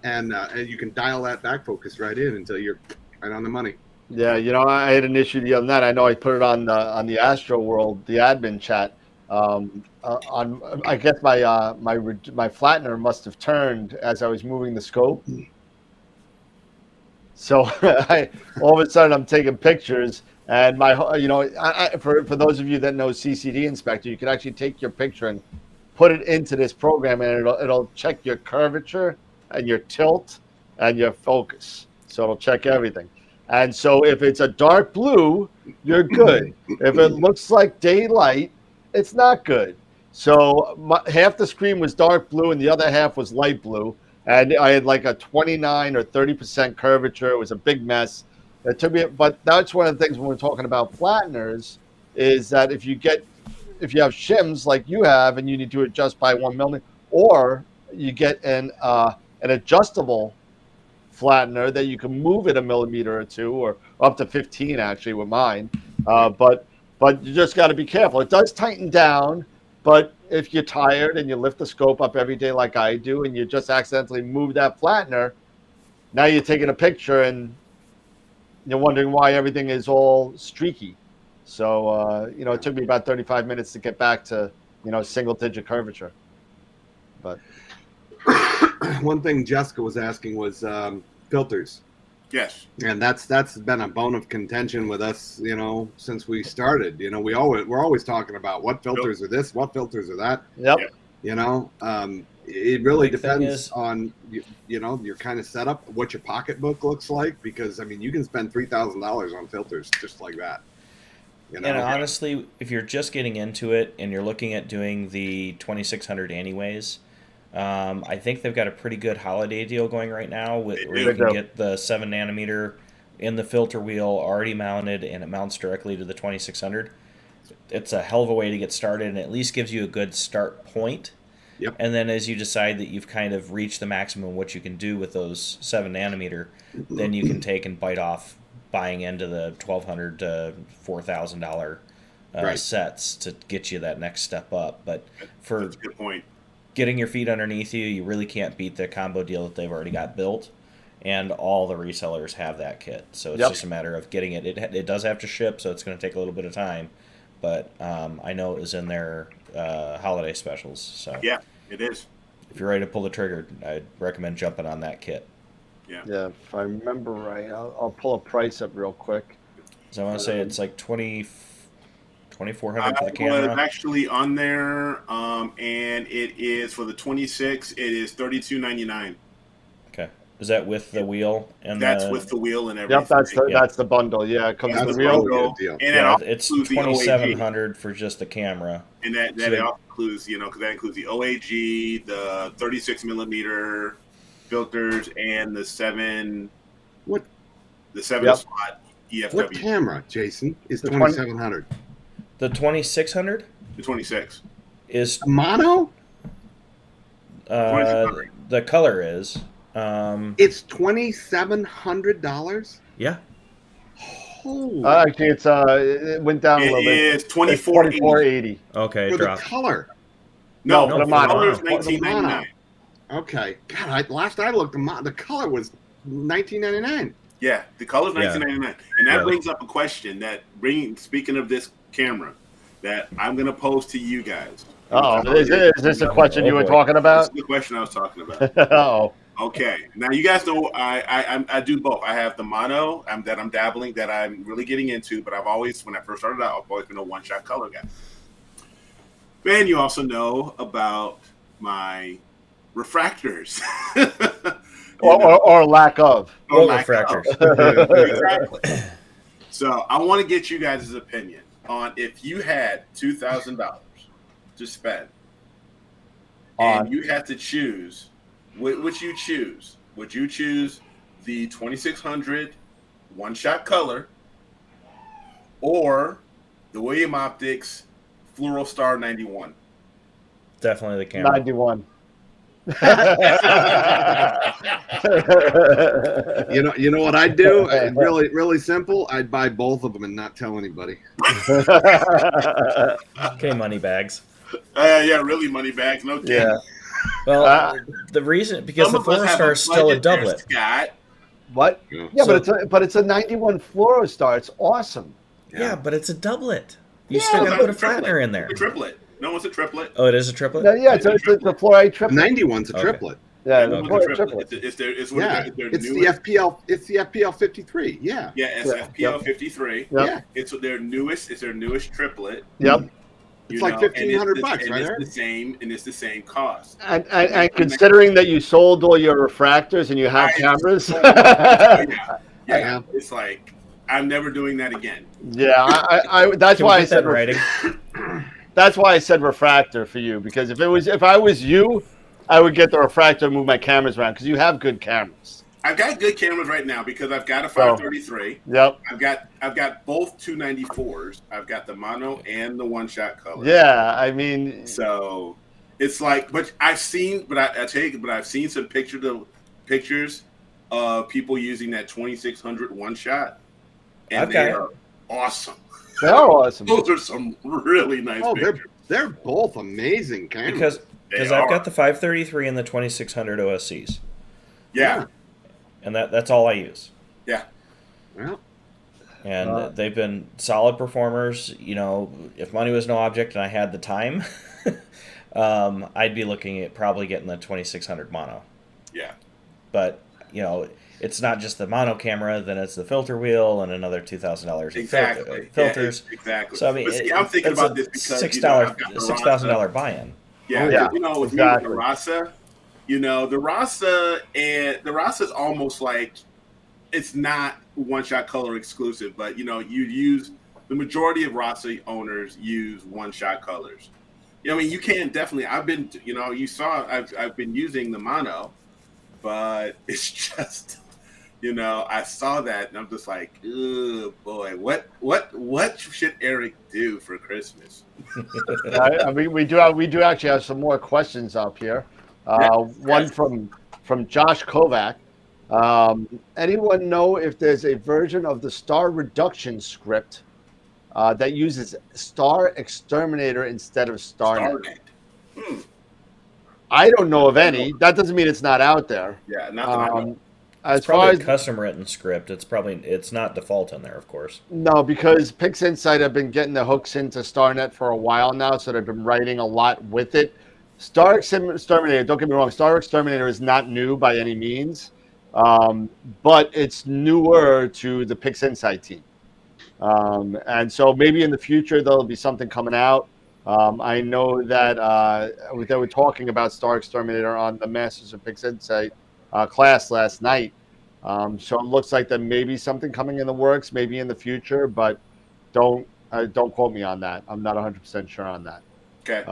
And you can dial that back focus right in until you're right on the money. Yeah, I had an issue the other night. I know I put it on the AstroWorld, the admin chat. I guess my flattener must have turned as I was moving the scope. So all of a sudden I'm taking pictures, And for those of you that know CCD Inspector, you can actually take your picture and put it into this program, and it'll check your curvature and your tilt and your focus. So it'll check everything. And so if it's a dark blue, you're good. If it looks like daylight, it's not good. So half the screen was dark blue and the other half was light blue. And I had like a 29 or 30% curvature. It was a big mess. It took me, but that's one of the things when we're talking about flatteners is that if you have shims like you have and you need to adjust by 1 millimeter, or you get an adjustable flattener that you can move it a millimeter or two, or up to 15 actually with mine. But you just got to be careful. It does tighten down, but if you're tired and you lift the scope up every day like I do, and you just accidentally move that flattener, now you're taking a picture and you're wondering why everything is all streaky. So, it took me about 35 minutes to get back to, single digit curvature. But one thing Jessica was asking was filters. Yes. And that's been a bone of contention with us, since we started. We're always talking about what filters are this, what filters are that. Yep. It really depends on your kind of setup, what your pocketbook looks like, because you can spend $3,000 on filters just like that. And honestly, if you're just getting into it and you're looking at doing the 2600 anyways, I think they've got a pretty good holiday deal going right now where you can get the 7 nanometer in the filter wheel already mounted, and it mounts directly to the 2600. It's a hell of a way to get started, and at least gives you a good start point. Yep. And then as you decide that you've kind of reached the maximum of what you can do with those 7 nanometer, then you can take and bite off buying into the $1,200 to $4,000 sets to get you that next step up. But that's a good point. Getting your feet underneath you, you really can't beat the combo deal that they've already got built, and all the resellers have that kit. So it's just a matter of getting it. It does have to ship, so it's going to take a little bit of time. But I know it was in their holiday specials. So yeah, it is. If you're ready to pull the trigger, I'd recommend jumping on that kit. Yeah, if I remember right, I'll pull a price up real quick. So I want to say it's like $2,400 for the camera. Was actually on there, and it is for the 26. It is $32.99. Okay, is that with the wheel and that's with the wheel and everything? Yep, that's the bundle. Yeah, it comes with the wheel. And it's $2,700 for just the camera. And that also includes, because that includes the OAG, the 36 millimeter filters, and the 7 slot EFW. What camera, Jason, is 2,700? The 2600? The 26 is mono. The color is. It's $2,700. Yeah. Holy. Actually, it went down a little bit. It is $2,480. Okay, for dropped. the color. No, the color is $19.99. Okay. God, last I looked, the color was $19.99. Yeah, the color is $19.99, and that brings up a question speaking of this camera, that I'm going to pose to you guys. Is this a question you were talking about? This is the question I was talking about. Okay. Now, you guys know I do both. I have the mono that I'm dabbling, that I'm really getting into, but when I first started out, I've always been a one-shot color guy. And you also know about my refractors. Or lack of. Or refractors. Exactly. So I want to get you guys' opinion on if you had $2,000 to spend and you had to choose, what would you choose? Would you choose the 2600 one-shot color or the William Optics Fluoro Star 91? Definitely the camera. 91. You know what I'd do? Really, really simple. I'd buy both of them and not tell anybody. Okay, money bags. Yeah, really money bags. No kidding. Yeah. Well, the reason because the Fluoro Star is still a doublet. Scott. What? Yeah, but it's a 91 Fluoro Star. It's awesome. Yeah, but it's a doublet. You still got to put a flattener in there. A triplet. No, it's a triplet. Oh, it is a triplet? Yeah, it's a fluoride triplet. 91's a triplet. Yeah, That the was Polaris the triplet. triplet. It's one Yeah, of their it's the newest. FPL. It's the FPL 53. Yeah. Yeah, it's Yeah, FPL yep. 53. Yep. Yeah. It's their newest. It's their newest triplet. Yep. It's like $1,500, right, It's Eric? the same, and it's the same cost. And considering that you sold all your refractors and you have cameras, Yeah, it's like I'm never doing that again. yeah, that's Can we why I get that said in writing? that's why I said refractor for you, because if I was you, I would get the refractor and move my cameras around because you have good cameras. I've got good cameras right now because I've got a 533. Yep. I've got both 294s. I've got the mono and the one shot color. Yeah, I mean, so it's like, but I've seen some pictures of people using that 2600 one shot, and they are awesome. They are awesome. Those are some really nice pictures. They're both amazing cameras. Because I've got the 533 and the 2600 OSCs. Yeah. And that's all I use. Yeah. Well, and they've been solid performers. You know, if money was no object and I had the time, I'd be looking at probably getting the 2600 mono. Yeah. But, you know, it's not just the mono camera, then it's the filter wheel and another $2,000 exactly. filters. Yeah, exactly. So I mean, I'm thinking about this because $6,000 buy-in. Yeah, yeah, you know, with exactly. me with the Rasa, you know, the Rasa is almost like it's not one shot color exclusive, but you know, the majority of Rasa owners use one shot colors. I mean, you can definitely. I've been using the mono, but it's just, you know, I saw that and I'm just like, oh boy, what should Eric do for Christmas? I mean, we do actually have some more questions up here. One from Josh Kovac. Anyone know if there's a version of the star reduction script that uses Star Exterminator instead of StarNet? I don't know of any. That doesn't mean it's not out there. Yeah, not that I know. It's probably a custom written script. It's not default in there, of course. No, because PixInsight have been getting the hooks into StarNet for a while now, so they've been writing a lot with it. Star Exterminator, don't get me wrong, Star Exterminator is not new by any means, but it's newer to the PixInsight team. And so maybe in the future there'll be something coming out. I know that they were talking about Star Exterminator on the Masters of PixInsight class last night. So it looks like there may be something coming in the works, maybe in the future, but don't quote me on that. I'm not 100% sure on that. Okay.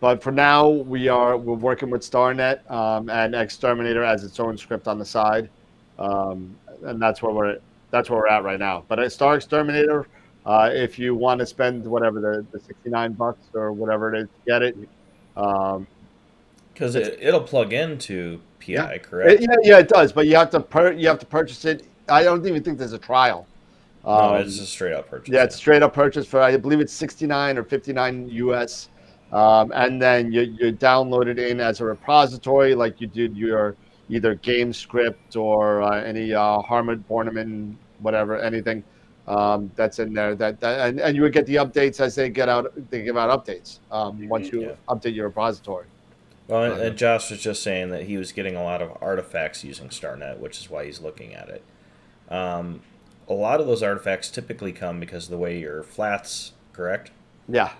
But for now, we're working with StarNet and Exterminator as its own script on the side, and that's where we're at right now. But at Star Exterminator, if you want to spend whatever the $69 or whatever it is to get it, because it'll plug into PI, correct? Yeah, it does. But you have to purchase it. I don't even think there's a trial. No, it's a straight up purchase. Yeah, it's straight up purchase for, I believe it's $69 or $59 US. And then you download it in as a repository, like you did your either game script or any Harmon, Bornemann, whatever, anything that's in there. And you would get the updates as they give out updates once you update your repository. Well, and Josh was just saying that he was getting a lot of artifacts using StarNet, which is why he's looking at it. A lot of those artifacts typically come because of the way your flats, correct? Yeah.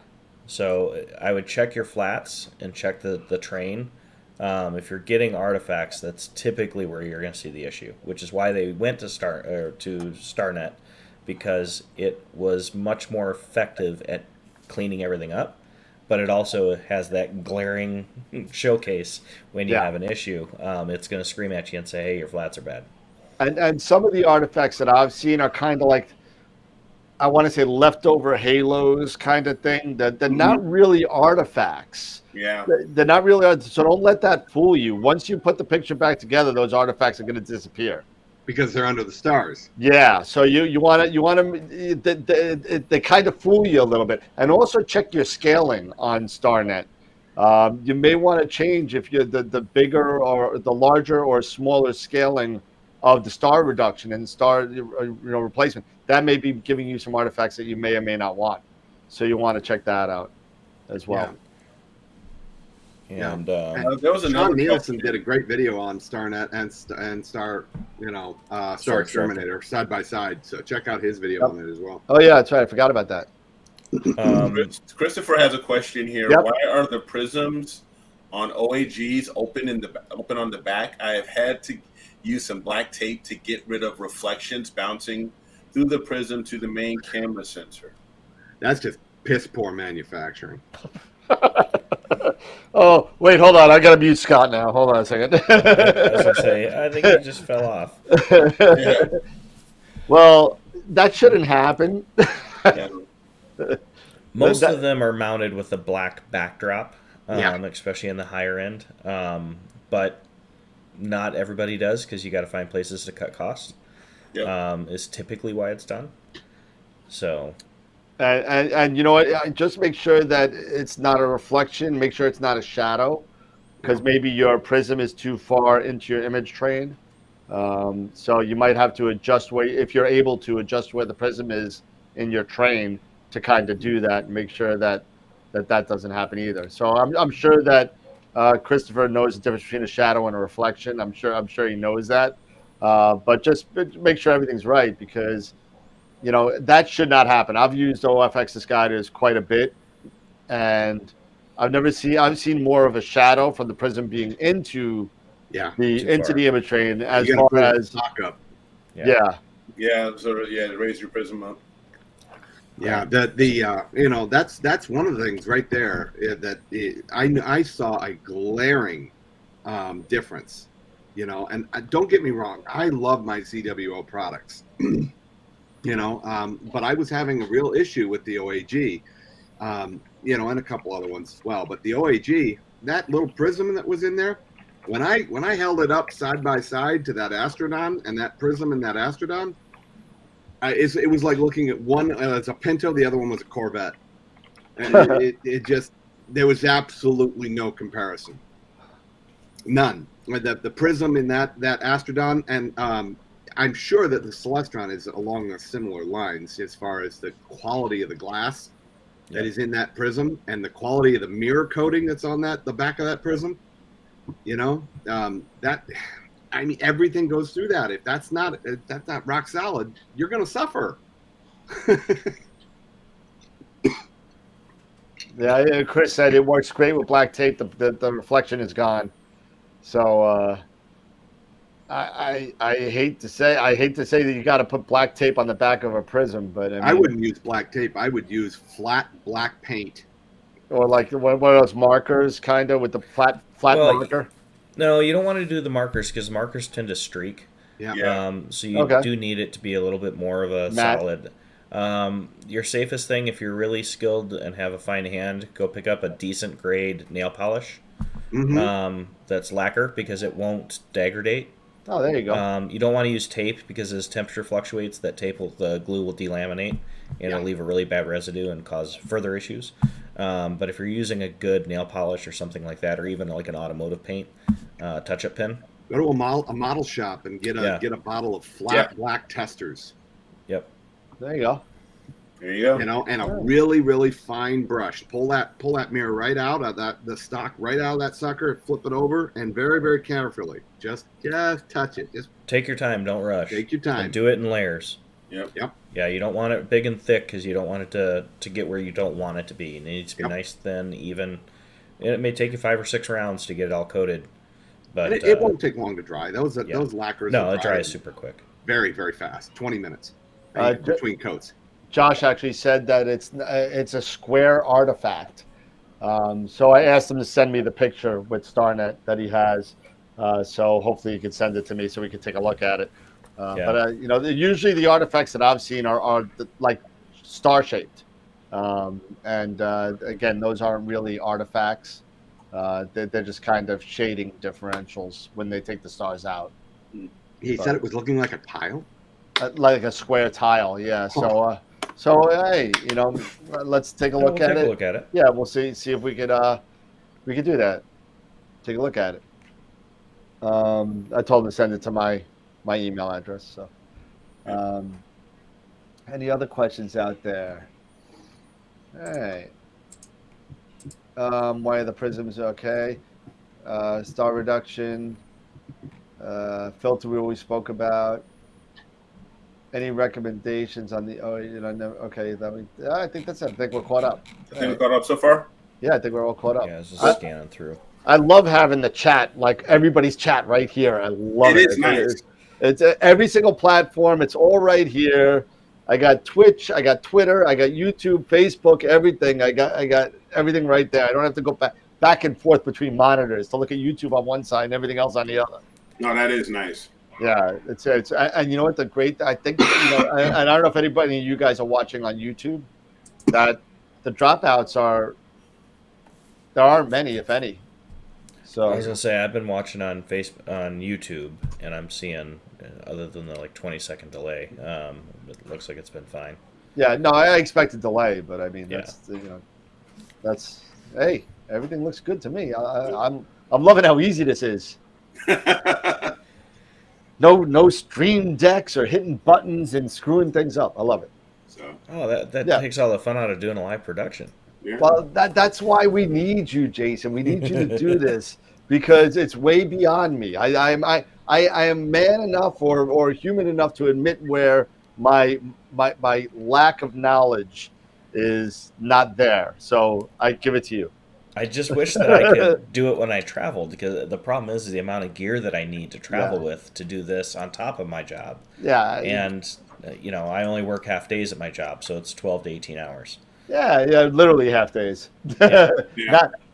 So I would check your flats and check the train. If you're getting artifacts, that's typically where you're going to see the issue, which is why they went to StarNet, because it was much more effective at cleaning everything up, but it also has that glaring showcase when you have an issue. It's going to scream at you and say, hey, your flats are bad. And some of the artifacts that I've seen are kind of like, I want to say leftover halos kind of thing. That they're not really artifacts. Yeah. They're not really. So don't let that fool you. Once you put the picture back together, those artifacts are going to disappear. Because they're under the stars. Yeah. So you want to they kind of fool you a little bit. And also check your scaling on StarNet. You may want to change if you're the bigger or the larger or smaller scaling of the star reduction and star replacement. That may be giving you some artifacts that you may or may not want. So you want to check that out as well. And there was another Sean Nielsen did a great video on StarNet and Star, Star Exterminator side by side. So check out his video on it as well. Oh yeah, that's right. I forgot about that. Christopher has a question here. Yep. Why are the prisms on OAGs open on the back? I have had to use some black tape to get rid of reflections bouncing through the prism to the main camera sensor. That's just piss poor manufacturing. Oh, wait, hold on. I got to mute Scott now. Hold on a second. I was going to say, I think he just fell off. Well, that shouldn't happen. Most of them are mounted with a black backdrop, Yeah. especially in the higher end. But not everybody does, because you got to find places to cut costs. Yep. Is typically why it's done. So, And you know what? Just make sure that it's not a reflection. Make sure it's not a shadow, because maybe your prism is too far into your image train. So you might have to adjust if you're able to adjust where the prism is in your train to kind of do that, and make sure that doesn't happen either. So I'm sure that Christopher knows the difference between a shadow and a reflection. I'm sure he knows that. But just make sure everything's right, because that should not happen. I've used OFX guiders quite a bit, and I've seen more of a shadow from the prism being into the image train as You gotta far put the as stock up. Raise your prism up. Yeah, that's one of the things right there I saw a glaring difference, and don't get me wrong, I love my CWO products, but I was having a real issue with the OAG, and a couple other ones as well. But the OAG, that little prism that was in there, when I held it up side by side to that Astrodon and that prism and that Astrodon, it was like looking at one as a Pinto, the other one was a Corvette, and it just, there was absolutely no comparison, none. The prism in that Astrodon, and I'm sure that the Celestron is along the similar lines as far as the quality of the glass that is in that prism and the quality of the mirror coating that's on the back of that prism. Everything goes through that. If that's not rock solid, you're going to suffer. Yeah, Chris said it works great with black tape. The reflection is gone. So I hate to say that you got to put black tape on the back of a prism, but I wouldn't use black tape. I would use flat black paint, or like one of those markers, kind of with the flat marker. No, you don't want to do the markers, because markers tend to streak. Yeah. So you do need it to be a little bit more of a matte. Solid. Your safest thing, if you're really skilled and have a fine hand, go pick up a decent grade nail polish. That's lacquer, because it won't degrade. Oh, there you go. You don't want to use tape, because as temperature fluctuates, the glue will delaminate, and it'll leave a really bad residue and cause further issues. But if you're using a good nail polish or something like that, or even like an automotive paint touch-up pen, go to a model shop and get a bottle of flat black testers. Yep. There you go. There you go. And a really, really fine brush. Pull that mirror right out of the stock, right out of that sucker, flip it over, and very, very carefully, just touch it. Just take your time. Don't rush. Take your time. And do it in layers. Yep. Yeah, you don't want it big and thick, because you don't want it to get where you don't want it to be. It needs to be nice, thin, even. And it may take you 5 or 6 rounds to get it all coated. But it won't take long to dry. Those lacquers. No, it dries super quick. Very, very fast. 20 minutes between coats. Josh actually said that it's a square artifact. So I asked him to send me the picture with StarNet that he has. So hopefully he can send it to me so we can take a look at it. But usually the artifacts that I've seen are like star shaped, and again, those aren't really artifacts. They're just kind of shading differentials when they take the stars out. He said it was looking like a tile, like a square tile. Yeah. So hey, let's take a look at it. Take a look at it. Yeah, we'll see if we could do that. Take a look at it. I told him to send it to my email address. So, any other questions out there? Hey, Why the prisms okay? Star reduction. Filter we always spoke about. Any recommendations on the? Oh, never, okay. I think that's it. I think we're caught up. I think we caught up so far. Yeah, I think we're all caught up. Yeah, I was just scanning through. I love having the chat, like everybody's chat right here. I love it. It is nice. It's every single platform. It's all right here. I got Twitch, I got Twitter, I got YouTube, Facebook, everything. I got everything right there. I don't have to go back and forth between monitors to look at YouTube on one side and everything else on the other. No, that is nice. Yeah, it's and you know what the great I think and I don't know if anybody you guys are watching on YouTube, that the dropouts there aren't many, if any. So I was gonna say I've been watching on YouTube, and I'm seeing, other than the 20-second delay, it looks like it's been fine. Yeah, no, I expect a delay, but I mean Yeah. that's hey, everything looks good to me. I'm loving how easy this is. No stream decks or hitting buttons and screwing things up. I love it. So that Yeah. takes all the fun out of doing a live production. yeah. Well, that's why we need you, Jason. We need you to do this because it's way beyond me. I am man enough or human enough to admit where my lack of knowledge is not there. So I give it to you. I just wish that I could do it when I traveled, because the problem is the amount of gear that I need to travel with to do this on top of my job. Yeah. And I only work half days at my job, so it's 12 to 18 hours. Yeah, literally half days. Yeah.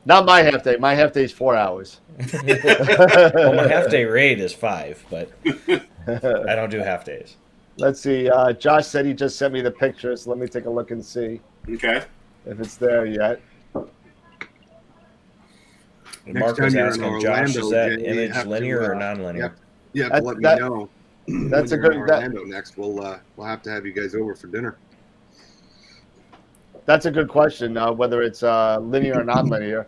Not my half day. My half day is 4 hours. Well, my half day rate is 5, but I don't do half days. Let's see. Josh said he just sent me the picture, so let me take a look and see Okay. if it's there yet. Next Mark time was you're in asking, Josh, is Orlando, that Jen, you image have to, linear or non-linear? You have to let me know. That's when a you're good. in Orlando next. We'll have to have you guys over for dinner. That's a good question. Whether it's linear or non-linear.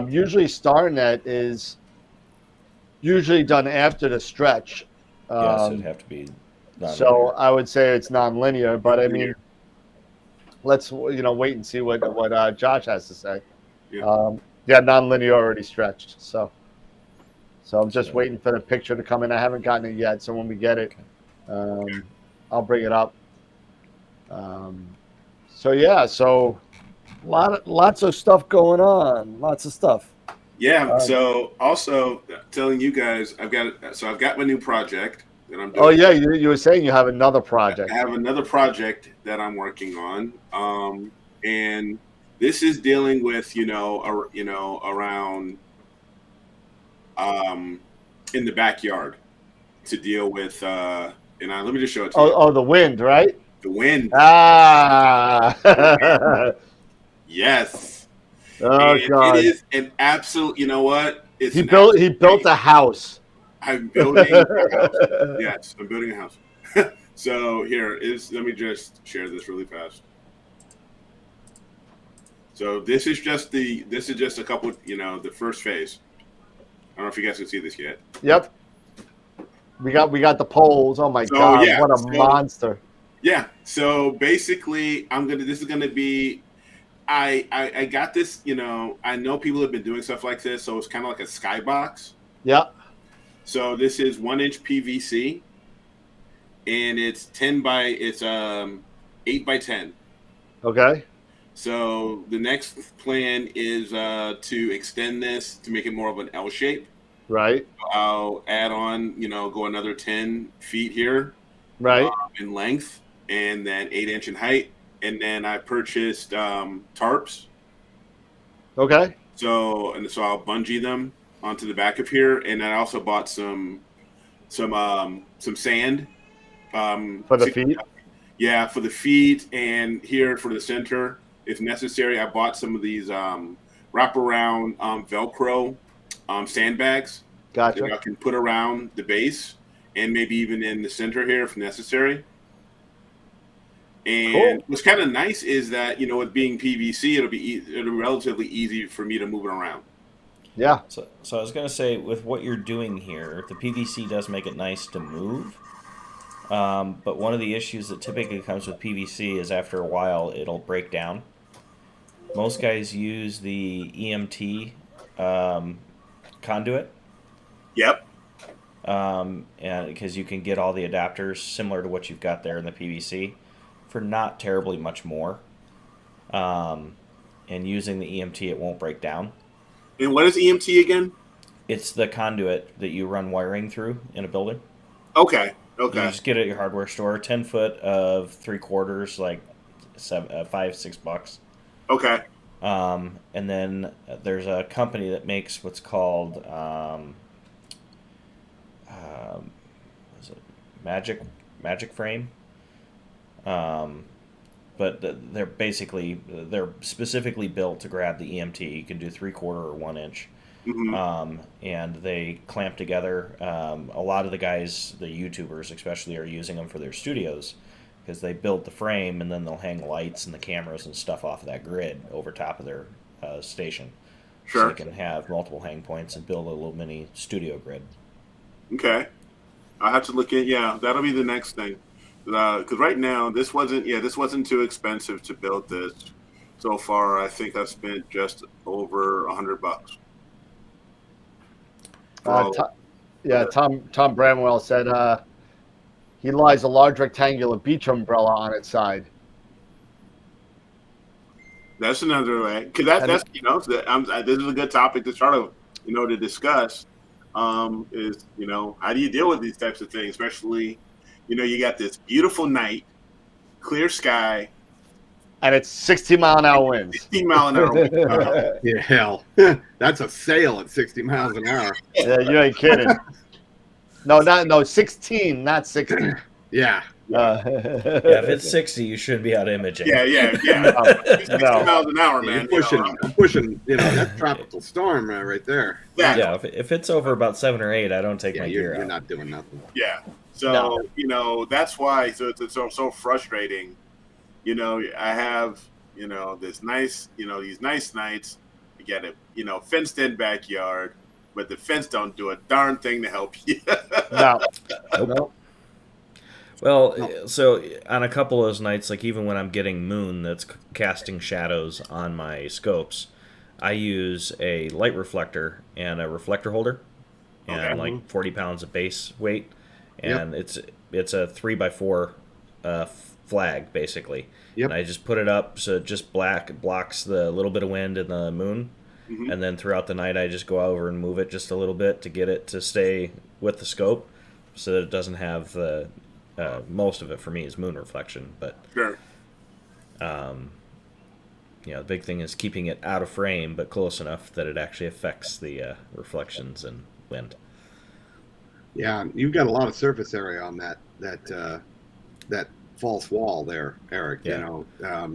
Usually, StarNet is usually done after the stretch. Yes, it'd have to be non-linear. So I would say it's non-linear, but I mean, let's wait and see what Josh has to say. Yeah. Non-linear already stretched, so I'm just waiting for the picture to come in. I haven't gotten it yet, so when we get it, I'll bring it up. So lots of stuff going on, lots of stuff. Yeah. So also telling you guys, I've got my new project that I'm doing. Oh yeah, you were saying you have another project. I have another project that I'm working on, and this is dealing with around in the backyard to deal with. Let me just show it to you. Oh, the wind, right? The wind. Ah. Yes. Oh And God. it is an absolute. You know what? He built a house. I'm building a house. Yes, I'm building a house. So let me just share this really fast. So this is just a couple, the first phase. I don't know if you guys can see this yet. Yep. We got the poles. Oh my God, yeah, what a monster. Yeah. So basically this is gonna be I got this, I know people have been doing stuff like this, so it's kind of like a skybox. Yep. So this is 1-inch PVC, and it's 8 by 10. Okay. So the next plan is to extend this to make it more of an L shape. Right. I'll add on, go another 10 feet here, Right. in length, and then 8-inch in height. And then I purchased tarps. Okay. So I'll bungee them onto the back of here, and I also bought some sand For the feet. Yeah, for the feet, and here for the center, if necessary. I bought some of these wraparound Velcro sandbags that I Gotcha. can put around the base and maybe even in the center here if necessary. And Cool. what's kind of nice is that with being PVC, it'll be relatively easy for me to move it around. Yeah. So I was going to say, with what you're doing here, the PVC does make it nice to move. But one of the issues that typically comes with PVC is after a while it'll break down. most guys use the EMT conduit. Yep. And because you can get all the adapters similar to what you've got there in the PVC for not terribly much more. And using the EMT, it won't break down. And what is EMT again? It's the conduit that you run wiring through in a building. Okay. You Okay. just get it at your hardware store. 10 foot of 3/4, like $5-6. Okay. And then there's a company that makes what's called is it Magic Frame. But they're specifically built to grab the EMT. You can do 3/4 or 1 inch. Mm-hmm. And they clamp together. A lot of the guys, the YouTubers especially, are using them for their studios because they build the frame and then they'll hang lights and the cameras and stuff off of that grid over top of their station. So Sure. they can have multiple hang points and build a little mini studio grid. Okay. I'll have to look at. Yeah, that'll be the next thing. Because right now this wasn't too expensive to build this. So far, I think I've spent just over $100. Tom Bramwell said he lies a large rectangular beach umbrella on its side. That's another way. Because that's this is a good topic to start to discuss. Is how do you deal with these types of things, especially you got this beautiful night, clear sky, and it's 60-mile-an-hour winds. 60-mile-an-hour winds. Yeah, hell, that's a sail at 60 miles an hour. Yeah, you ain't kidding. No, 16, not 60. Yeah. Yeah, if it's 60, you shouldn't be out imaging. Yeah. 60 miles an hour, man. I'm pushing, that's tropical storm right there. Yeah. If it's over about 7 or 8, I don't take my gear out. You're not doing nothing. Yeah. So that's why. So it's so frustrating. I have this nice these nice nights. You get a fenced in backyard, but the fence don't do a darn thing to help you. No. Well, so on a couple of those nights, like even when I'm getting moon that's casting shadows on my scopes, I use a light reflector and a reflector holder, and like 40 pounds of base weight, and it's a 3x4 flag basically. Yep. And I just put it up so it just blocks the little bit of wind and the moon, and then throughout the night I just go over and move it just a little bit to get it to stay with the scope, so that it doesn't have the most of it for me is moon reflection, but Sure. The big thing is keeping it out of frame, but close enough that it actually affects the reflections and wind. Yeah, you've got a lot of surface area on that false wall there, Eric. Yeah.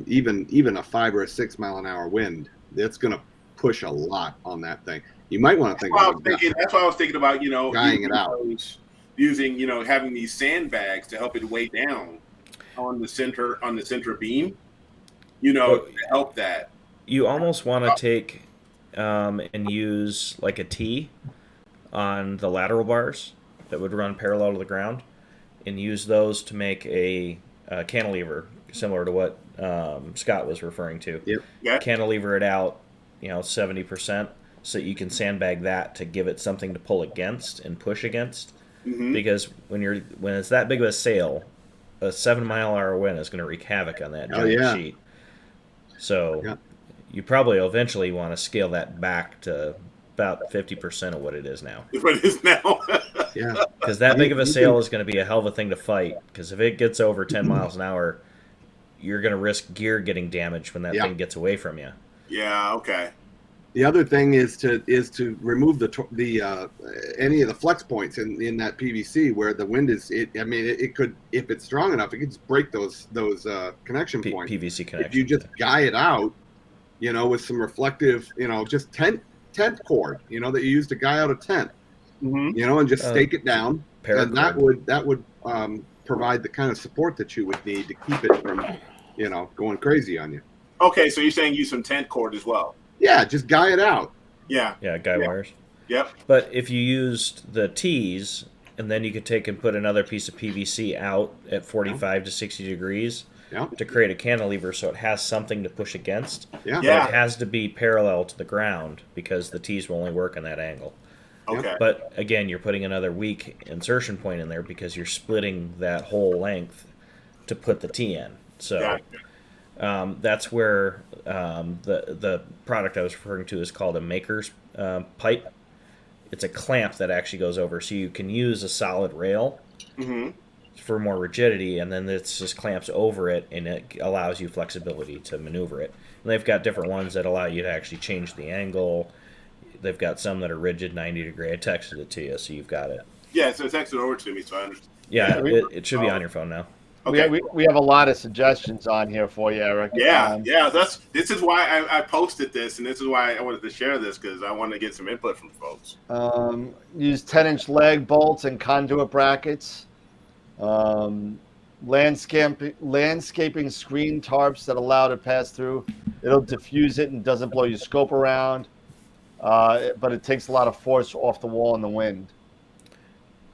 Even a 5 or a 6 mile an hour wind, that's going to push a lot on that thing. You might want to think about That's why I was thinking about guying it out. Using having these sandbags to help it weigh down on the center beam, to help that. You almost want to take and use like a T on the lateral bars that would run parallel to the ground, and use those to make a cantilever similar to what Scott was referring to. Yep. Yeah. Cantilever it out 70% so that you can sandbag that to give it something to pull against and push against. Mm-hmm. Because when it's that big of a sail, a 7-mile-an-hour wind is going to wreak havoc on that giant sheet. So you probably eventually want to scale that back to about 50% of what it is now. What it is now. Yeah. Because that big of a sail is going to be a hell of a thing to fight. Because if it gets over 10 miles an hour, you're going to risk gear getting damaged when that thing gets away from you. Yeah. Okay. The other thing is to remove the any of the flex points in that PVC where the wind is. It could, if it's strong enough, it could just break those connection points. PVC connection. If you just guy it out, with some reflective, just tent cord, that you use to guy out a tent, and just stake it down, and that would provide the kind of support that you would need to keep it from, going crazy on you. Okay, so you're saying use some tent cord as well. Yeah, just guy it out. Yeah. Yeah, guy wires. Yep. But if you used the T's, and then you could take and put another piece of PVC out at 45 to 60 degrees, Yeah. to create a cantilever, so it has something to push against. Yeah. Yeah. But it has to be parallel to the ground because the T's will only work in that angle. Okay. But again, you're putting another weak insertion point in there because you're splitting that whole length to put the T in. So Gotcha. that's where the product I was referring to is called a maker's pipe. It's a clamp that actually goes over, so you can use a solid rail for more rigidity, and then it just clamps over it, and it allows you flexibility to maneuver it. And they've got different ones that allow you to actually change the angle. They've got some that are rigid 90 degree. I texted it to you, so you've got it. Yeah, so text it over to me so I understand. Yeah, Yeah, it should be on your phone now. Okay. We have a lot of suggestions on here for you, Eric. Yeah, this is why I posted this, and this is why I wanted to share this, because I wanted to get some input from folks. Use 10-inch leg bolts and conduit brackets. Landscaping screen tarps that allow to pass through. It'll diffuse it and doesn't blow your scope around, but it takes a lot of force off the wall in the wind.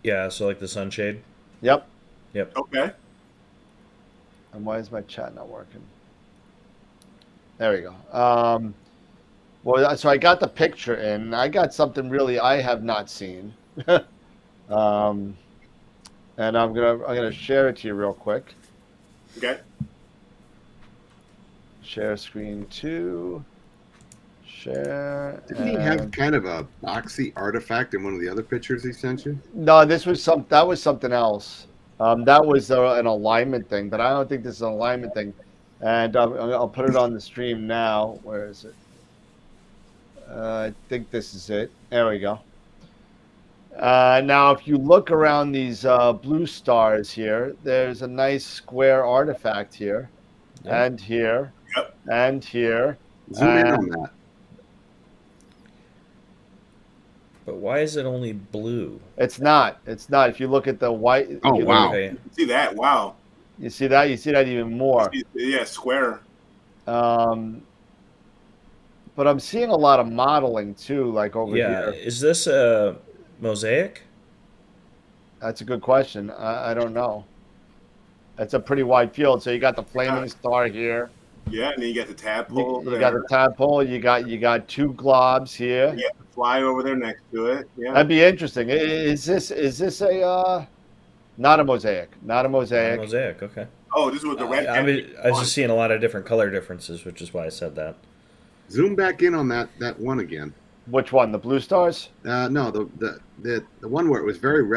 Yeah, so like the sunshade. Yep. Okay. And why is my chat not working? There we go. Well, so I got the picture in. I got something really I have not seen. And I'm gonna share it to you real quick. Okay. Share screen 2. Share. Didn't he have kind of a boxy artifact in one of the other pictures he sent you? No, that was something else. That was an alignment thing, but I don't think this is an alignment thing. And I'll put it on the stream now. Where is it? I think this is it. There we go. Now, if you look around these blue stars here, there's a nice square artifact here, and here, and here. Zoom in on that. But why is it only blue? It's not. It's not. If you look at the white. Oh, wow. Okay. See that? Wow. You see that? You see that even more. Yeah, square. But I'm seeing a lot of modeling too, like over Yeah, here. is this a mosaic? That's a good question. I don't know. It's a pretty wide field. So you got the flaming star here. Yeah, and then you got the tadpole over You there. got the tadpole. You got 2 globs here. Yeah, the fly over there next to it. Yeah. That'd be interesting. Is this a not a mosaic? Not a mosaic. Mosaic, okay. Oh, this was the red. I was just seeing a lot of different color differences, which is why I said that. Zoom back in on that one again. Which one? The blue stars? No, the one where it was very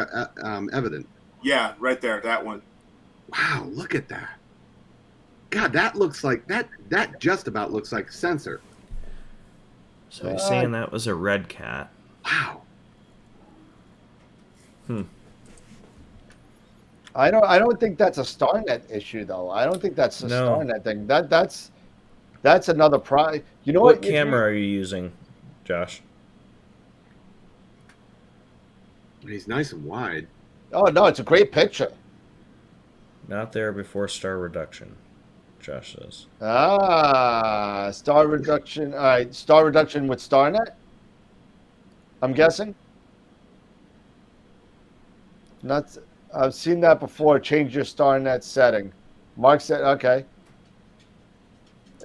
evident. Yeah, right there, that one. Wow, look at that. God, that looks like that just about looks like a sensor. So you're saying that was a red cat? Wow. I don't think that's a StarNet issue though. I don't think that's a StarNet thing. That's another product. You know What camera are you using, Josh? He's nice and wide. Oh no, it's a great picture. Not there before star reduction, Josh says. Star reduction. All right, star reduction with StarNet. I'm guessing. I've seen that before. Change your StarNet setting. Mark said, okay.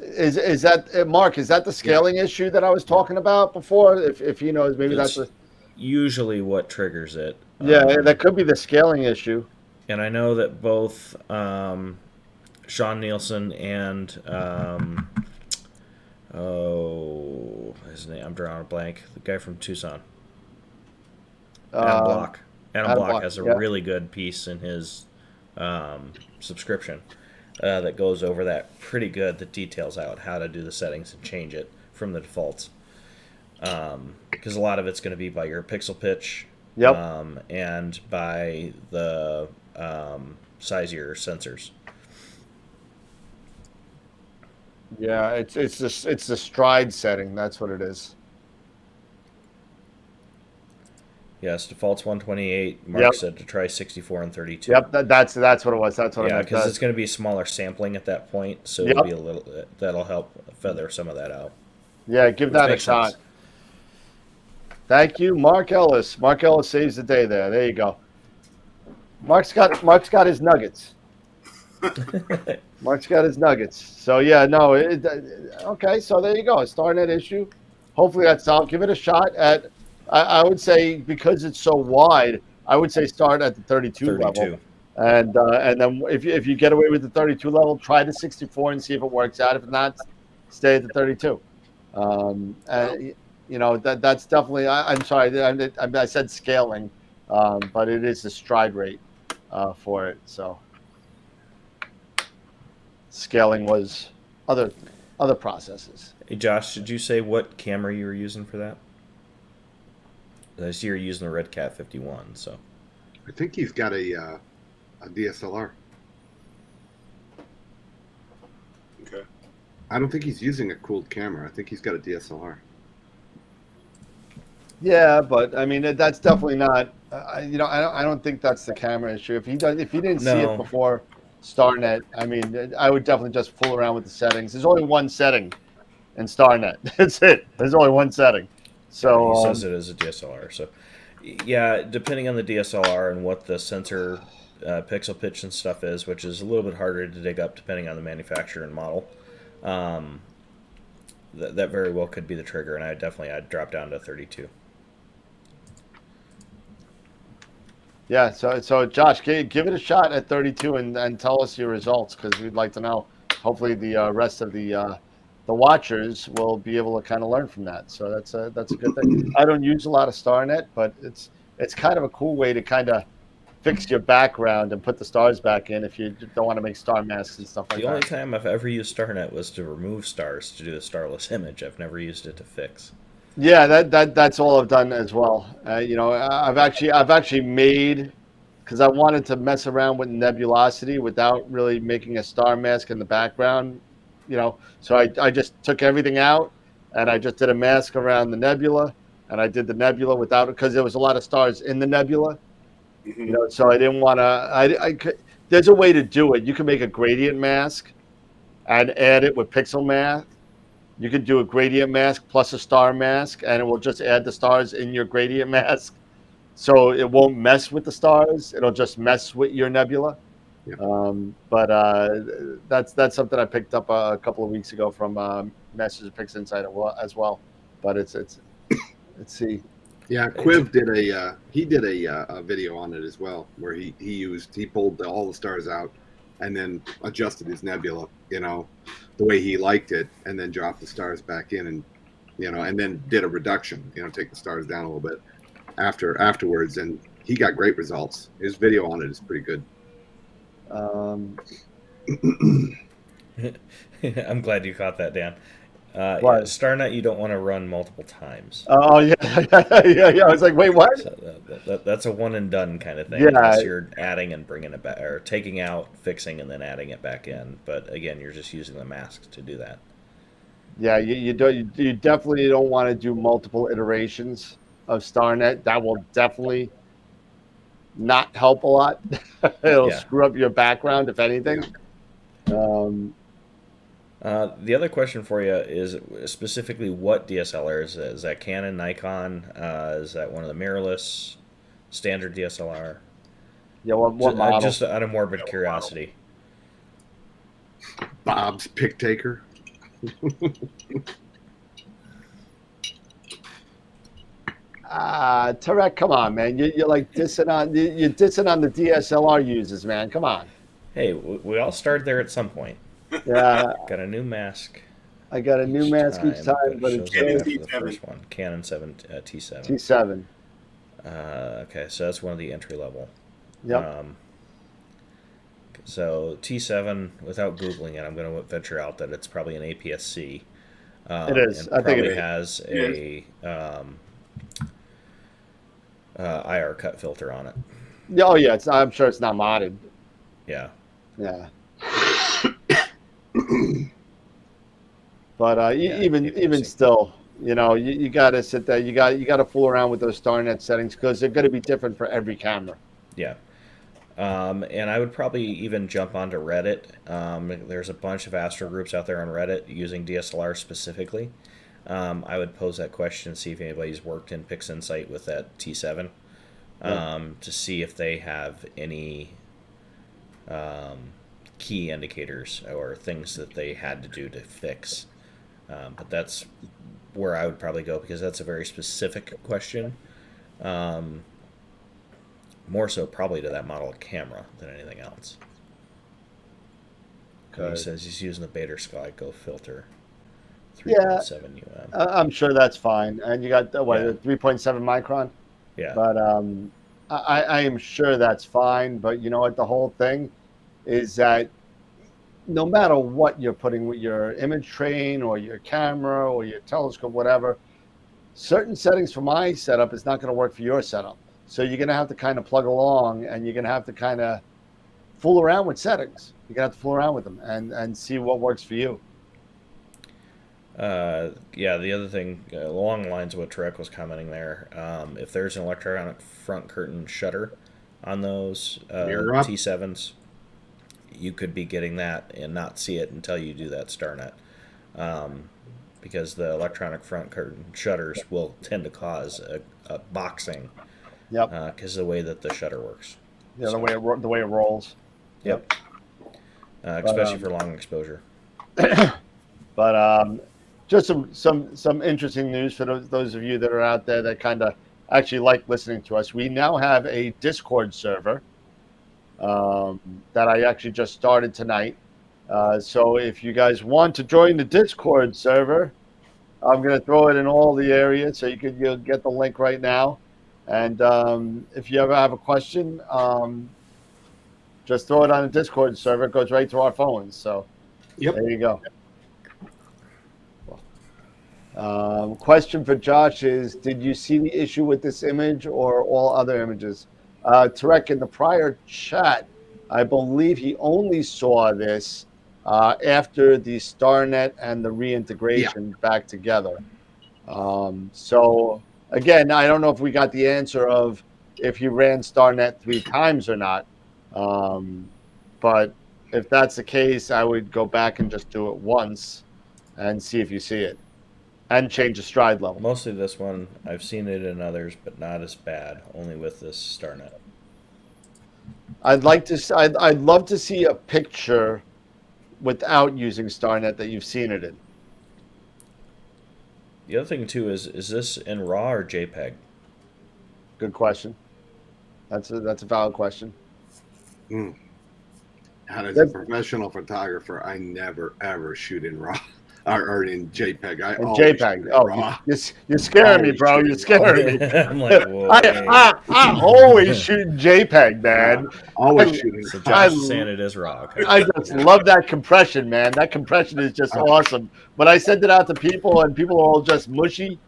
Is that Mark? Is that the scaling issue that I was talking about before? If he knows, maybe It's that's usually what triggers it. that could be the scaling issue. And I know that both Sean Nielsen and his name, I'm drawing a blank. The guy from Tucson, Adam Block. Adam Block has a really good piece in his subscription that goes over that pretty good, that details out how to do the settings and change it from the defaults. Because a lot of it's going to be by your pixel pitch and by the size of your sensors. Yeah, it's the stride setting. That's what it is. Yes, default's 128. Mark said to try 64 and 32. Yep, that's what it was. That's what I meant. because it's going to be a smaller sampling at that point, so it'll be a little. That'll help feather some of that out. Yeah, give that a shot. Sense. Thank you, Mark Ellis. Mark Ellis saves the day there. There you go. Mark's got his nuggets. Mark's got his nuggets. So yeah, no. Okay, so there you go. A StarNet issue. Hopefully that's solved. Give it a shot at. I would say because it's so wide, I would say start at the 32 level, 32. and then if you get away with the 32 level, try the 64 and see if it works out. If not, stay at the 32. You know that's definitely. I'm sorry, I said scaling, but it is the stride rate for it. So scaling was other processes. Hey, Josh, did you say what camera you were using for that? I see you're using the Red Cat 51, so. I think he's got a DSLR. Okay. I don't think he's using a cooled camera. I think he's got a DSLR. Yeah, but I mean that's definitely not. You know, I don't think that's the camera issue. If he didn't see it before StarNet, I mean, I would definitely just fool around with the settings. There's only one setting in StarNet. That's it. There's only one setting. So he says it is a DSLR. So, yeah, depending on the DSLR and what the sensor pixel pitch and stuff is, which is a little bit harder to dig up depending on the manufacturer and model, that very well could be the trigger. And I'd drop down to 32. Yeah, so Josh, give it a shot at 32 and tell us your results because we'd like to know. Hopefully, the rest of the watchers will be able to kind of learn from that. So that's a good thing. I don't use a lot of StarNet, but it's kind of a cool way to kind of fix your background and put the stars back in if you don't want to make star masks and stuff like that. The only time I've ever used StarNet was to remove stars to do a starless image. I've never used it to fix. Yeah, that's all I've done as well. You know, I've actually made because I wanted to mess around with nebulosity without really making a star mask in the background. You know, so I just took everything out and I just did a mask around the nebula, and I did the nebula without it because there was a lot of stars in the nebula. Mm-hmm. You know, so I didn't want to. There's a way to do it. You can make a gradient mask and add it with pixel math. You could do a gradient mask plus a star mask, and it will just add the stars in your gradient mask. So it won't mess with the stars. It'll just mess with your nebula. Yeah. But that's something I picked up a couple of weeks ago from Masters of Pix Insight as well. But it's let's see. Yeah, Quiv did a video on it as well, where he pulled all the stars out and then adjusted his nebula, you know, the way he liked it, and then dropped the stars back in, and you know, and then did a reduction, you know, take the stars down a little bit afterwards, and he got great results. His video on it is pretty good. I'm glad you caught that, Dan. What? Yeah, StarNet you don't want to run multiple times. Oh yeah, yeah. I was like, wait, what? So that's a one and done kind of thing. Yeah. Unless you're adding and bringing it back, or taking out, fixing, and then adding it back in. But again, you're just using the mask to do that. Yeah, you definitely don't want to do multiple iterations of StarNet. That will definitely not help a lot. It'll screw up your background, if anything. The other question for you is specifically what DSLR is that? Is that Canon, Nikon? Is that one of the mirrorless, standard DSLR? Yeah, what model? Just out of morbid curiosity. Bob's Pick Taker. Tarek, come on, man. You're like dissing on you're dissing on the DSLR users, man. Come on. Hey, we all started there at some point. Yeah. Got a new mask. I got a new mask each time, but it's shows after the first one. Canon T7. T7. Okay, so that's one of the entry level. Yep. So T7, without googling it, I'm going to venture out that it's probably an APS-C. It is. And I think probably it has a IR cut filter on it. Yeah, oh yeah, I'm sure it's not modded. Yeah. Yeah. But even still, you know, you got to sit there. You got to fool around with those StarNet settings because they're going to be different for every camera. Yeah. And I would probably even jump onto Reddit. There's a bunch of Astro groups out there on Reddit using DSLR specifically. I would pose that question, see if anybody's worked in PixInsight with that T7, to see if they have any key indicators or things that they had to do to fix. But that's where I would probably go, because that's a very specific question. More so probably to that model of camera than anything else. And he says he's using the Bader Skyco filter, 3.7 UM. I'm sure that's fine. And you got, what, 3.7 micron? Yeah. But I am sure that's fine. But you know what? The whole thing is that no matter what you're putting with your image train or your camera or your telescope, whatever, certain settings for my setup is not going to work for your setup. So you're going to have to kind of plug along, and you're going to have to kind of fool around with settings. You're going to have to fool around with them and see what works for you. The other thing, along the lines of what Tarek was commenting there, if there's an electronic front curtain shutter on those T7s, you could be getting that and not see it until you do that StarNet. Because the electronic front curtain shutters will tend to cause a boxing. Yep. Because of the way that the shutter works. Yeah, the way it rolls. Yep. Especially for long exposure. But just some interesting news for those of you that are out there that kind of actually like listening to us. We now have a Discord server that I actually just started tonight. So if you guys want to join the Discord server, I'm going to throw it in all the areas, so you'll get the link right now. And if you ever have a question, just throw it on the Discord server. It goes right to our phones. So there you go. Question for Josh is, did you see the issue with this image or all other images? Tarek, in the prior chat, I believe he only saw this after the StarNet and the reintegration back together. So, again, I don't know if we got the answer of if you ran StarNet 3 times or not. But if that's the case, I would go back and just do it once and see if you see it. And change the stride level. Mostly this one. I've seen it in others, but not as bad. Only with this StarNet. I'd love to see a picture without using StarNet that you've seen it in. The other thing too is this in RAW or JPEG? Good question. That's a valid question. As a professional photographer, I never ever shoot in RAW. Or in JPEG. JPEG. Oh, you're scaring me, bro. You're scaring me. I'm like, whoa. I always shoot JPEG, man. Always shooting. So Josh is saying it is RAW. Okay. I just love that compression, man. That compression is just awesome. But I sent it out to people, and people are all just mushy.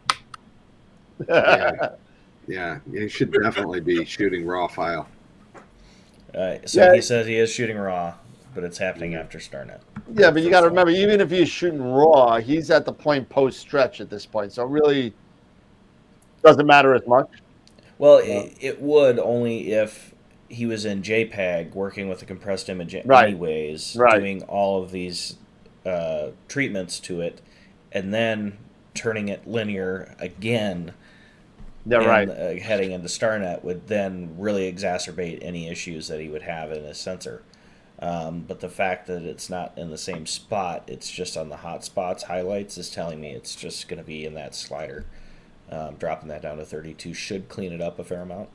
Yeah, you should definitely be shooting RAW file. He says he is shooting RAW, but it's happening after StarNet. Yeah, but you got to remember, even if he's shooting RAW, he's at the point post-stretch at this point. So it really doesn't matter as much. Well, it would only if he was in JPEG working with a compressed image anyways, doing all of these treatments to it, and then turning it linear again. Heading into StarNet would then really exacerbate any issues that he would have in his sensor. But the fact that it's not in the same spot, it's just on the hot spots highlights, is telling me it's just going to be in that slider. Dropping that down to 32 should clean it up a fair amount.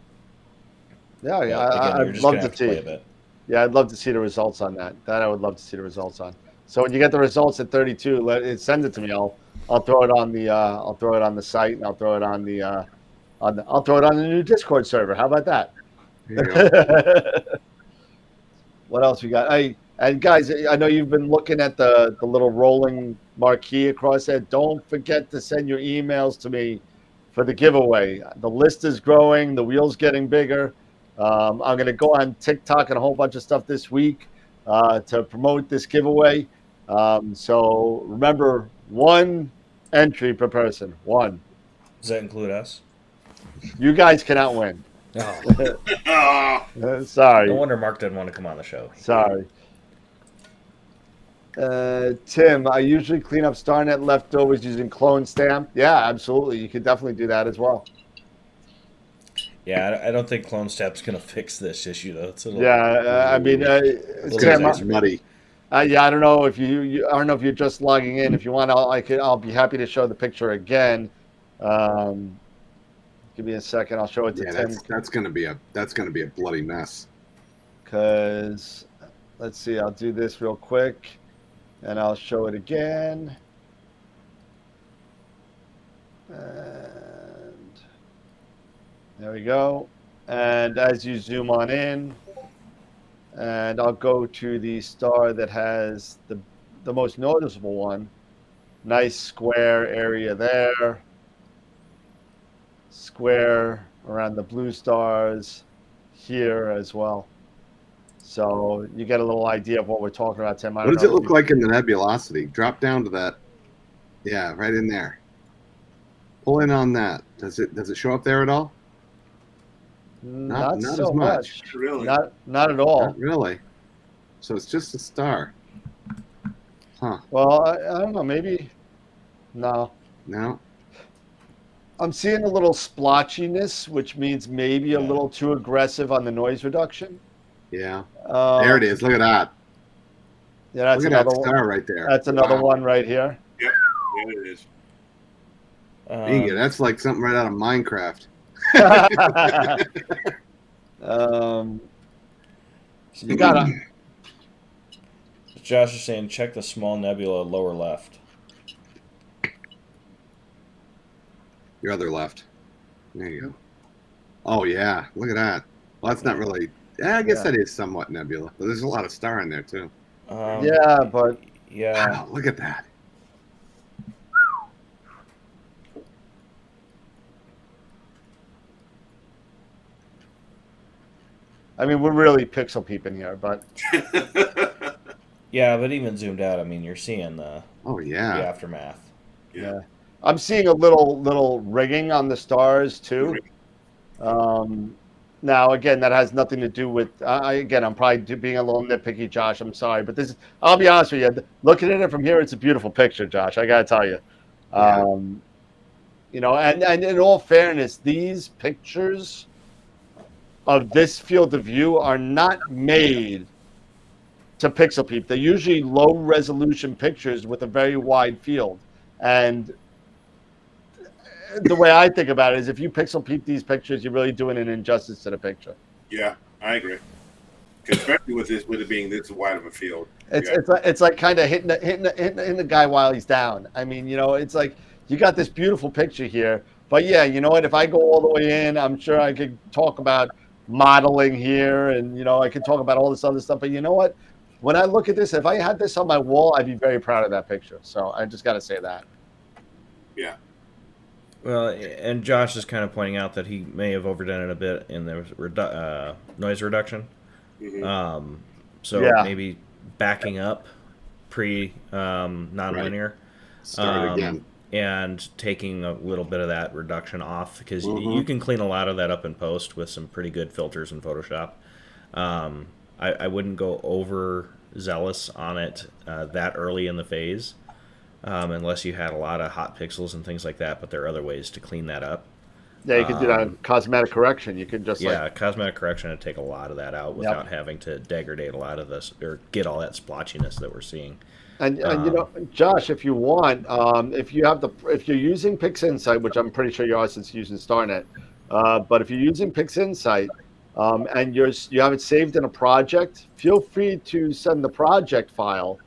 Yeah, I'd love to see. Yeah, I'd love to see the results on that. That I would love to see the results on. So when you get the results at 32, send it to me. I'll throw it on the site, and I'll throw it on the new Discord server. How about that? There you go. What else we got? And guys, I know you've been looking at the little rolling marquee across there. Don't forget to send your emails to me for the giveaway. The list is growing. The wheel's getting bigger. I'm going to go on TikTok and a whole bunch of stuff this week to promote this giveaway. So remember, 1 entry per person. 1. Does that include us? You guys cannot win. Oh. Sorry. No wonder Mark didn't want to come on the show. Sorry. Tim, I usually clean up StarNet leftovers using clone stamp. Yeah, absolutely. You could definitely do that as well. Yeah, I don't think Clone Step's going to fix this issue, though. It's a little, Yeah, I mean, little It's Tim, muddy. yeah, I don't know if I don't know if you're just logging in. If you want, I'll be happy to show the picture again. Um, give me a second. I'll show it to Yeah, Tim that's gonna be a bloody mess. because let's see. I'll do this real quick, and I'll show it again. And there we go. And as you zoom on in, and I'll go to the star that has the most noticeable one. Nice square area there. Square around the blue stars here as well. So you get a little idea of what we're talking about, Tim. What does it look like in the nebulosity? Drop down to that. Yeah, right in there. Pull in on that. Does it show up there at all? Not not so as much. Really? Not at all. Not really. So it's just a star. Huh. Well, I don't know. Maybe. No. No. I'm seeing a little splotchiness, which means maybe a little too aggressive on the noise reduction. Yeah. There it is. Look at that. Yeah, that's Look at another that star right there. That's another Wow. one right here. Yep. Yeah, it is. That's like something right out of Minecraft. You gotta. Josh is saying check the small nebula lower left. Your other left. There you go. Oh yeah, look at that. Well, that's not really. I guess that is somewhat nebula, but there's a lot of star in there too. Yeah, but Yeah. Wow, look at that. I mean, we're really pixel peeping here, but Yeah, but even zoomed out, I mean, you're seeing the Oh yeah. aftermath. yeah, I'm seeing a little rigging on the stars too. Now again, that has nothing to do with. I'm probably being a little nitpicky, Josh. I'm sorry, but this is. I'll be honest with you. Looking at it from here, it's a beautiful picture, Josh. I gotta tell you. Yeah. You know, and in all fairness, these pictures of this field of view are not made to pixel peep. They're usually low resolution pictures with a very wide field. And the way I think about it is if you pixel peep these pictures, you're really doing an injustice to the picture. Yeah, I agree. Especially with it being this wide of a field. It's like kind of hitting the guy while he's down. I mean, you know, it's like you got this beautiful picture here, but yeah, you know what? If I go all the way in, I'm sure I could talk about modeling here, and you know, I could talk about all this other stuff. But you know what? When I look at this, if I had this on my wall, I'd be very proud of that picture. So I just got to say that. Yeah. Well, and Josh is kind of pointing out that he may have overdone it a bit in the noise reduction. Mm-hmm. So Yeah. maybe backing up nonlinear. Start again. And taking a little bit of that reduction off, because Mm-hmm. you can clean a lot of that up in post with some pretty good filters in Photoshop. I wouldn't go over zealous on it that early in the phase, unless you had a lot of hot pixels and things like that, but there are other ways to clean that up. Yeah, you could do that in cosmetic correction. You could just Cosmetic correction would take a lot of that out without having to degrade a lot of this or get all that splotchiness that we're seeing. And you know, Josh, if you want, if you're using PixInsight, which I'm pretty sure you are since you're using StarNet, but if you're using PixInsight and you have it saved in a project, feel free to send the project file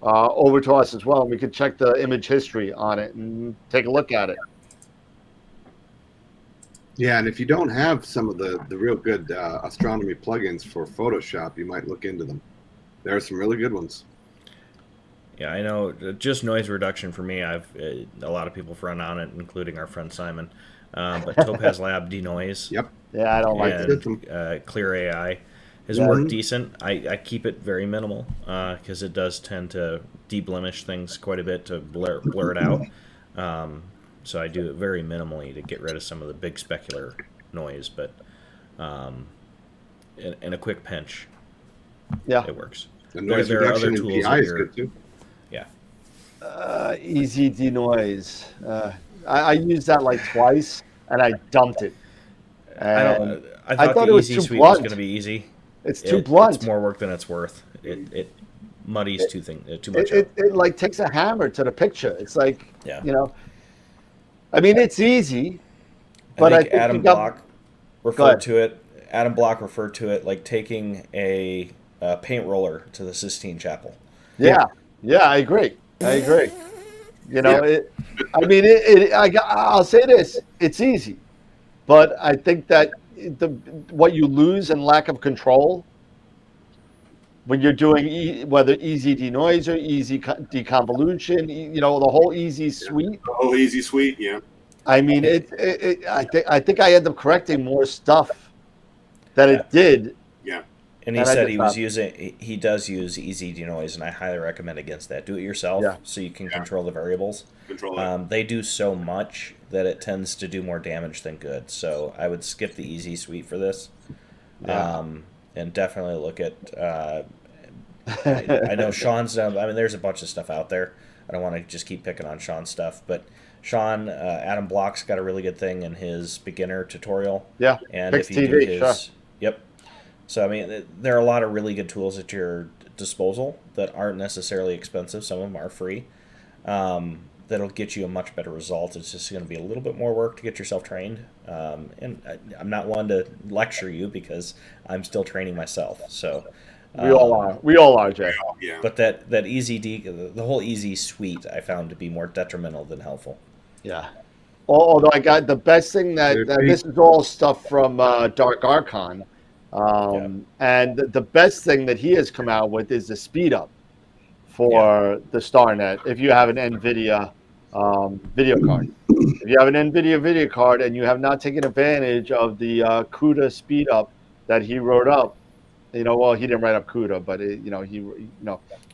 over to us as well, and we can check the image history on it and take a look at it. Yeah, and if you don't have some of the real good astronomy plugins for Photoshop, you might look into them. There are some really good ones. Yeah, I know. Just noise reduction for me, a lot of people run on it, including our friend Simon. But Topaz Lab denoise. Yep. Yeah, I don't like it. And Clear AI has worked decent. I keep it very minimal because it does tend to de-blemish things quite a bit to blur it out. So I do it very minimally to get rid of some of the big specular noise, but in a quick pinch, it works. The noise There are other reduction in tools PI that is you're- good too. Yeah. Easy denoise. I used that like twice, and I dumped it. And I thought thought the it was easy too suite was blunt. going to be easy. It's too blunt. It's more work than it's worth. It muddies too much It, up. it like takes a hammer to the picture. It's like, Yeah. I mean, it's easy, I but think I think Adam you got. Block Go referred ahead. to it. Adam Block referred to it like taking a paint roller to the Sistine Chapel. Yeah, yeah, I agree. I agree. Yeah. I mean, I'll say this: it's easy, but I think that what you lose in lack of control when you're doing whether easy denoiser, easy deconvolution, the whole easy suite. Oh, easy sweet, yeah. I mean, I think I end up correcting more stuff than Yeah. it did. Yeah. And he And I said just he does use easy denoise, and I highly recommend against that. Do it yourself Yeah. so you can control the variables. Control it. They do so much that it tends to do more damage than good. So I would skip the easy suite for this. Yeah. And definitely look at. I know Sean's done. I mean, there's a bunch of stuff out there. I don't want to just keep picking on Sean's stuff, but Sean Adam Block's got a really good thing in his beginner tutorial. Yeah, And Fix if you do TV, his, sure. yep. So I mean, there are a lot of really good tools at your disposal that aren't necessarily expensive. Some of them are free. That'll get you a much better result. It's just going to be a little bit more work to get yourself trained. And I'm not one to lecture you because I'm still training myself. So We all are. We all are, Jay. Yeah. but that easy the whole easy suite I found to be more detrimental than helpful. Yeah. Although I got the best thing that this is all stuff from Dark Archon, and the best thing that he has come out with is the speed up for the StarNet. If you have an NVIDIA video card, if you have an NVIDIA video card and you have not taken advantage of the CUDA speed up that he wrote up, well, he didn't write up CUDA, but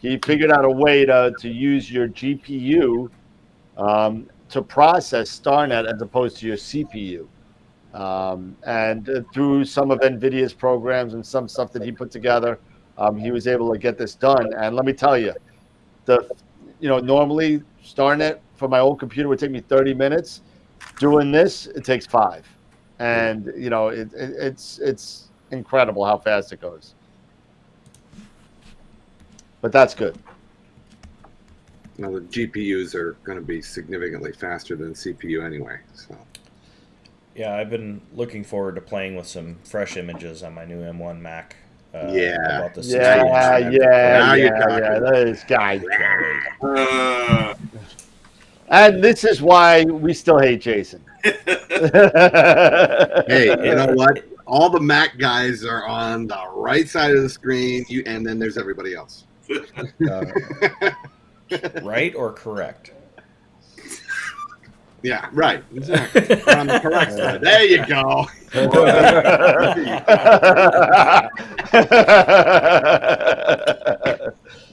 he figured out a way to use your GPU to process StarNet as opposed to your CPU. And through some of NVIDIA's programs and some stuff that he put together, he was able to get this done. And let me tell you, normally StarNet for my old computer would take me 30 minutes. Doing this, it takes 5. And, it's incredible how fast it goes. But that's good. Now the GPUs are going to be significantly faster than CPU anyway. So Yeah, I've been looking forward to playing with some fresh images on my new M1 Mac. Yeah. About the This guy. Uh, And this is why we still hate Jason. hey, you know what? All the Mac guys are on the right side of the screen, and then there's everybody else. Right or correct? Yeah, right. Exactly. We're on the correct side. There you go.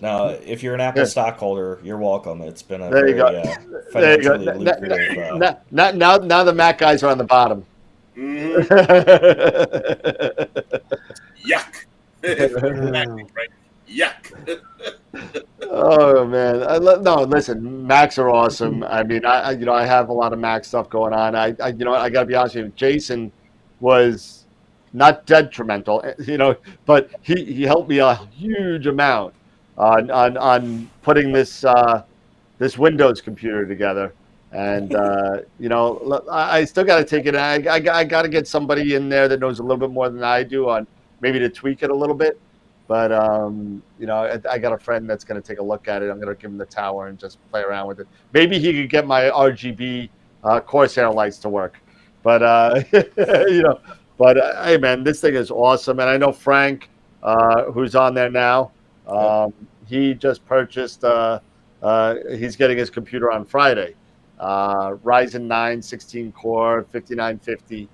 Now, if you're an Apple stockholder, you're welcome. It's been a There you very go. financially lucrative. Now the Mac guys are on the bottom. mhm. Yuck. Exactly, right. Yuck. Oh man, no. Listen, Macs are awesome. I mean, I have a lot of Mac stuff going on. I got to be honest with you. Jason was not detrimental, but he helped me a huge amount on putting this Windows computer together. And I still got to take it. I got to get somebody in there that knows a little bit more than I do on maybe to tweak it a little bit. But I got a friend that's going to take a look at it. I'm going to give him the tower and just play around with it. Maybe he could get my RGB Corsair lights to work. But hey man, this thing is awesome. And I know Frank, who's on there now. He just purchased. He's getting his computer on Friday. Ryzen 9 16 core 5950.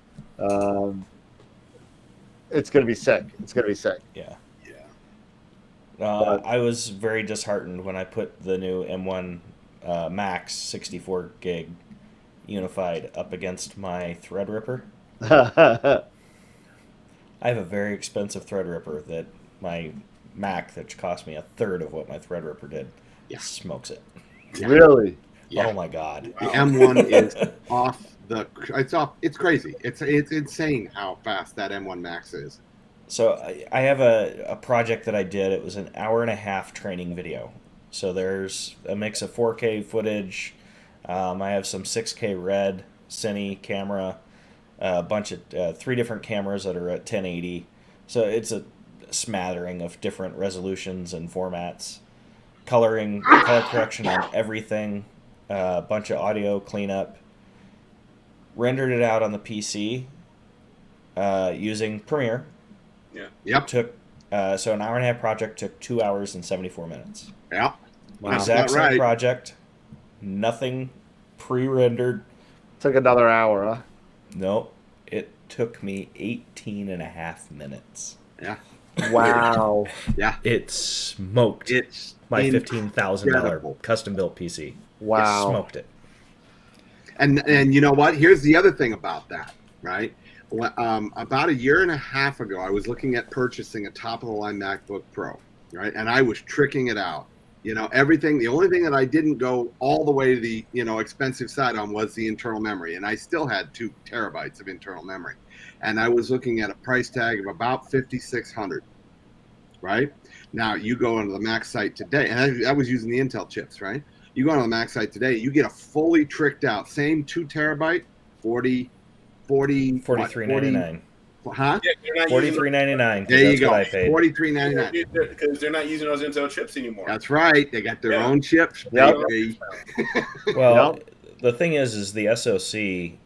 It's going to be sick. Yeah. Yeah. I was very disheartened when I put the new M1 Max 64 gig unified up against my Threadripper. I have a very expensive Threadripper that my Mac, that cost me a third of what my Threadripper did, smokes it. Really? Yeah. Oh my God. The M1 is off the. It's crazy. It's insane how fast that M1 Max is. So I have a project that I did. It was an 1.5-hour training video. So there's a mix of 4K footage. I have some 6K red cine camera, a bunch of 3 different cameras that are at 1080. So it's a smattering of different resolutions and formats. Color correction on everything. A bunch of audio cleanup. Rendered it out on the PC using Premiere. Yeah. Yep. Took so an 1.5-hour project took 2 hours and 74 minutes. Yep. The exact same project, nothing pre-rendered. Took another hour, huh? No, it took me 18.5 minutes. Yeah. Wow. Yeah. It smoked It's my $15,000 incredible. custom-built PC. Wow. It smoked it. And you know what? Here's the other thing about that, right? About 1.5 years ago, I was looking at purchasing a top-of-the-line MacBook Pro, right? And I was tricking it out. You know, everything. The only thing that I didn't go all the way to the expensive side on was the internal memory, and I still had 2 terabytes of internal memory. And I was looking at a price tag of about $5,600. Right now, you go onto the Mac site today, and I was using the Intel chips. Right, you go onto the Mac site today, you get a fully tricked out, same 2 terabyte, $43.99. Huh? Yeah, they're not $43.99. There you That's go. what I paid. $43.99. because they're not using those Intel chips anymore. That's right. They got their own chips. Yep. Baby. Well, the thing is the SoC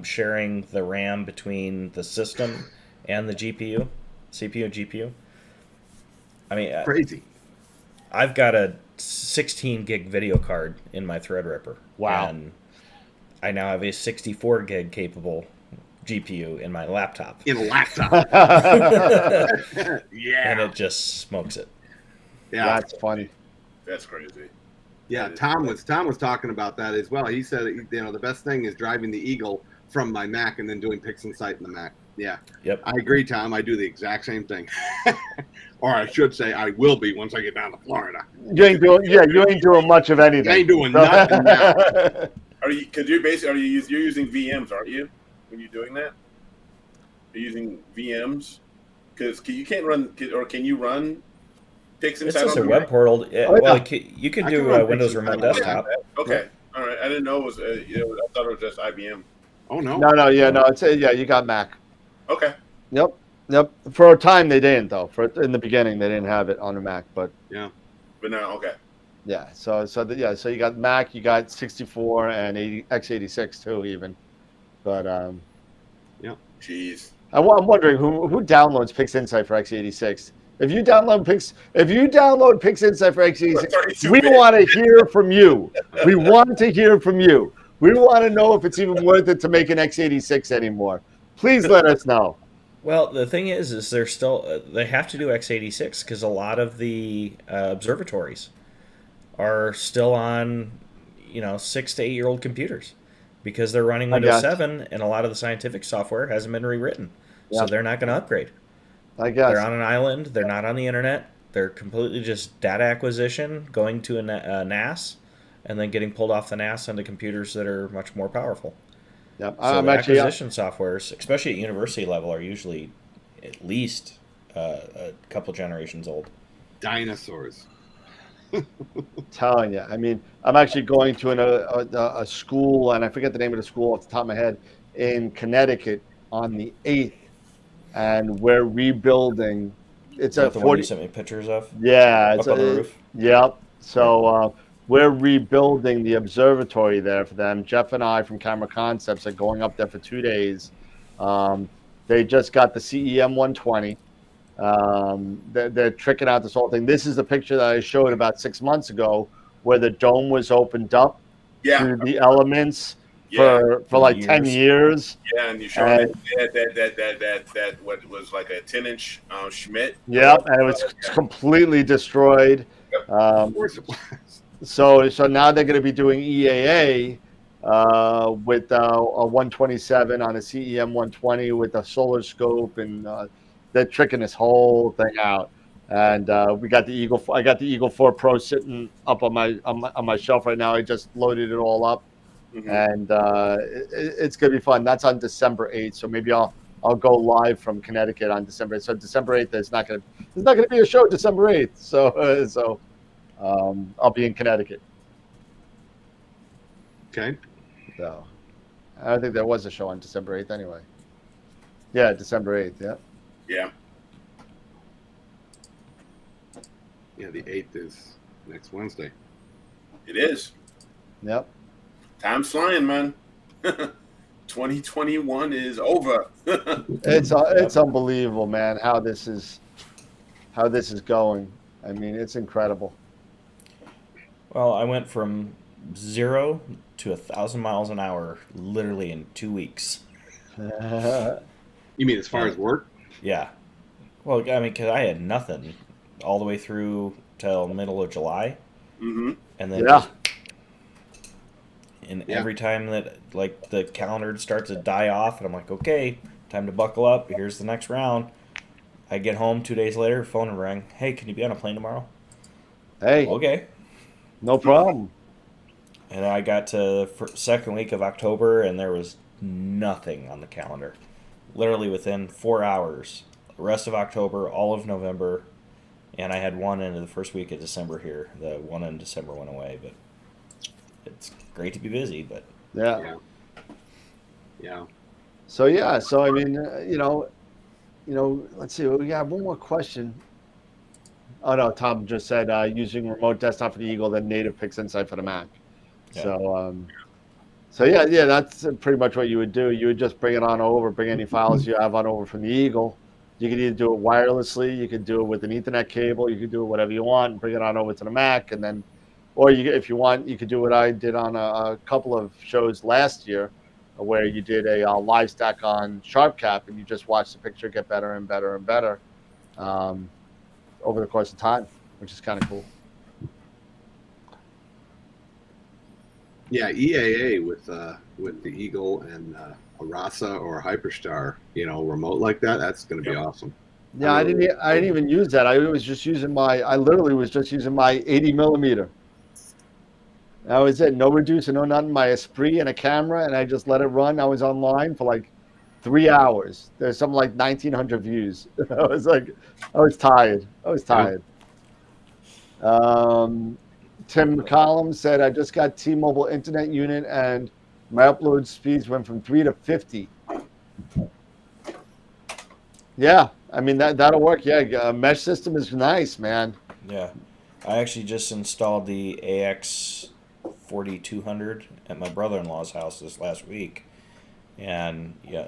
sharing the RAM between the system and the GPU, CPU and GPU. I mean, Crazy. I've got a 16 gig video card in my Threadripper. Wow. And I now have a 64 gig capable GPU in my laptop. In a laptop. Yeah. And it just smokes it. Yeah. That's funny. That's crazy. Yeah. Tom was talking about that as well. He said, the best thing is driving the Eagle from my Mac and then doing PixInsight in the Mac. Yeah. Yep. I agree, Tom. I do the exact same thing. Or I should say I will be once I get down to Florida. You ain't doing much of anything. I ain't doing nothing now. Are you? Because you're using VMs, aren't you? When you're doing that, you're using VMs. Because you can't run, or can you run PixInsight? It's just on a the web Mac? portal. Well, you can I do can run Windows PixInsight Remote on the Mac. Desktop. Okay, all right. I didn't know it was. I thought it was just IBM. Oh, no. No, it's you got Mac. Okay. Yep. For a time they didn't though. In the beginning they didn't have it on the Mac, but Yeah. But now, okay. yeah. So you got Mac, you got 64 and x86 too even. But Jeez. I'm wondering who downloads PixInsight for x86. If you download PixInsight for x86, we want to hear from you. We want to hear from you. We want to know if it's even worth it to make an x86 anymore. Please let us know. Well, the thing is they're still they have to do x86 because a lot of the observatories are still on 6 to 8 year old computers because they're running Windows 7 and a lot of the scientific software hasn't been rewritten, so they're not going to upgrade. I guess They're on an island. They're not on the internet. They're completely just data acquisition, going to a NAS, and then getting pulled off the NAS onto computers that are much more powerful. Yep. So the acquisition softwares, especially at university level, are usually at least a couple generations old. Dinosaurs. Telling you. I mean, I'm actually going to a school, and I forget the name of the school off the top of my head, in Connecticut on the 8th, and we're rebuilding. It's Is a that the one you sent me pictures of? Yeah, Up on the roof? Yep. So we're rebuilding the observatory there for them. Jeff and I from Camera Concepts are going up there for 2 days. They just got the CEM 120. They're tricking out this whole thing. This is the picture that I showed about 6 months ago where the dome was opened up to the elements for like 10 years. Yeah, and you showed that what was like a 10-inch Schmidt. Yep, and it was completely destroyed. Of course it was. So now they're going to be doing EAA with a 127 on a CEM 120 with a solar scope, and they're tricking this whole thing out. And we got the Eagle. I got the Eagle 4 Pro sitting up on my shelf right now. I just loaded it all up, and it's gonna be fun. That's on December 8th, so maybe I'll go live from Connecticut on December 8th. So December 8th, there's not gonna be a show December 8th. So I'll be in Connecticut. Okay. So I don't think there was a show on December 8th anyway. Yeah, December 8th. Yeah. Yeah. Yeah, the 8th is next Wednesday. It is. Yep. Time's flying, man. 2021 is over. It's unbelievable, man, how this is going. I mean, it's incredible. Well, I went from 0 to 1,000 miles an hour literally in 2 weeks. You mean as far as work? Yeah. Well, I mean, because I had nothing all the way through till the middle of July. Mm-hmm. And then Yeah. every time that like the calendar starts to die off, and I'm like, okay, time to buckle up. Here's the next round. I get home 2 days later, phone would ring. Hey, can you be on a plane tomorrow? Hey, Okay. no problem. And I got to second week of October, and there was nothing on the calendar. Literally within 4 hours, the rest of October, all of November, and I had one into the first week of December here. The one in December went away, but it's great to be busy. But Yeah. Yeah. So I mean, let's see. We got one more question. Oh no, Tom just said using remote desktop for the Eagle, then native Pix Insight for the Mac. Yeah. So yeah, that's pretty much what you would do. You would just bring it on over, bring any files you have on over from the Eagle. You could either do it wirelessly, you could do it with an Ethernet cable, you could do it whatever you want, and bring it on over to the Mac, and then, or if you want, you could do what I did on a couple of shows last year, where you did a live stack on SharpCap, and you just watch the picture get better and better and better over the course of time, which is kind of cool. Yeah, EAA with the Eagle and a Rasa or a Hyperstar, remote like that. That's going to be awesome. Yeah, I didn't even use that. I literally was just using my 80 millimeter. That was it. No reducer, no nothing. My Esprit and a camera, and I just let it run. I was online for like 3 hours. There's something like 1,900 views. I was tired. Tim McCollum said, I just got T-Mobile internet unit and my upload speeds went from 3 to 50. Yeah, I mean, that'll work. Yeah, mesh system is nice, man. yeah, I actually just installed the AX 4200 at my brother-in-law's house this last week, and yeah,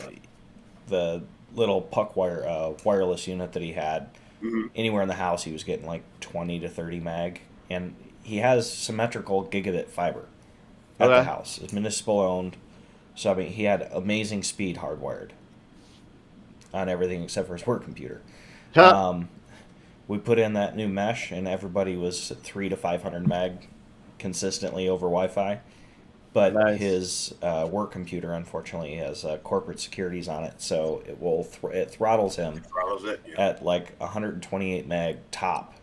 the little puck wireless unit that he had, anywhere in the house he was getting like 20 to 30 meg, and he has symmetrical gigabit fiber at the house. It's municipal owned, so I mean he had amazing speed hardwired on everything except for his work computer. We put in that new mesh, and everybody was 300 to 500 meg consistently over Wi-Fi. But his work computer, unfortunately, has corporate securities on it, so it throttles him at like 128 meg top.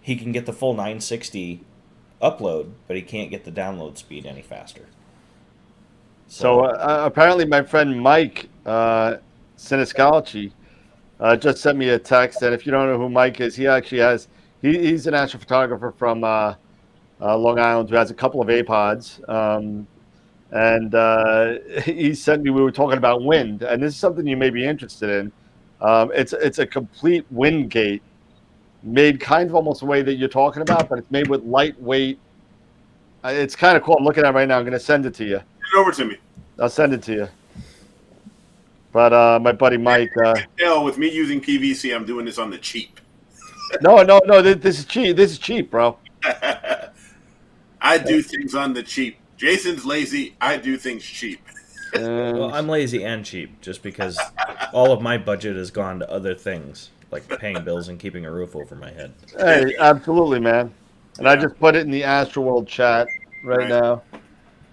He can get the full 960 upload, but he can't get the download speed any faster. So apparently my friend Mike Siniscalci just sent me a text, and if you don't know who Mike is, he actually he's an astrophotographer from Long Island who has a couple of APODs. And he sent me, we were talking about wind, and this is something you may be interested in. It's a complete wind gate, made kind of almost the way that you're talking about, but it's made with lightweight. It's kind of cool. I'm looking at it right now. I'm going to send it to you. Send it over to me. I'll send it to you. But my buddy Mike. With me using PVC, I'm doing this on the cheap. No. This is cheap. This is cheap, bro. I do things on the cheap. Jason's lazy. I do things cheap. Well, I'm lazy and cheap, just because all of my budget has gone to other things, like paying bills and keeping a roof over my head. Hey, absolutely, man. And I just put it in the AstroWorld chat right now.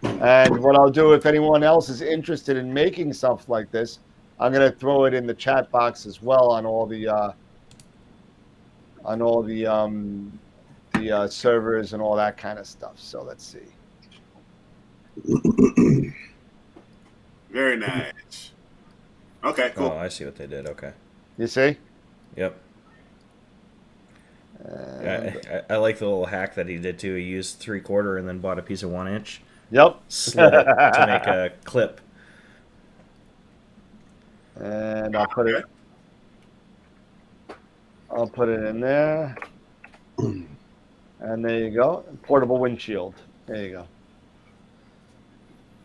And what I'll do, if anyone else is interested in making stuff like this, I'm going to throw it in the chat box as well on all the on all the servers and all that kind of stuff. So let's see. Very nice. Okay, cool. Oh, I see what they did. Okay. You see? Yep. I like the little hack that he did too. He used 3/4 and then bought a piece of 1-inch. Yep. Slid it to make a clip. And I'll put it in there. And there you go. Portable windshield. There you go.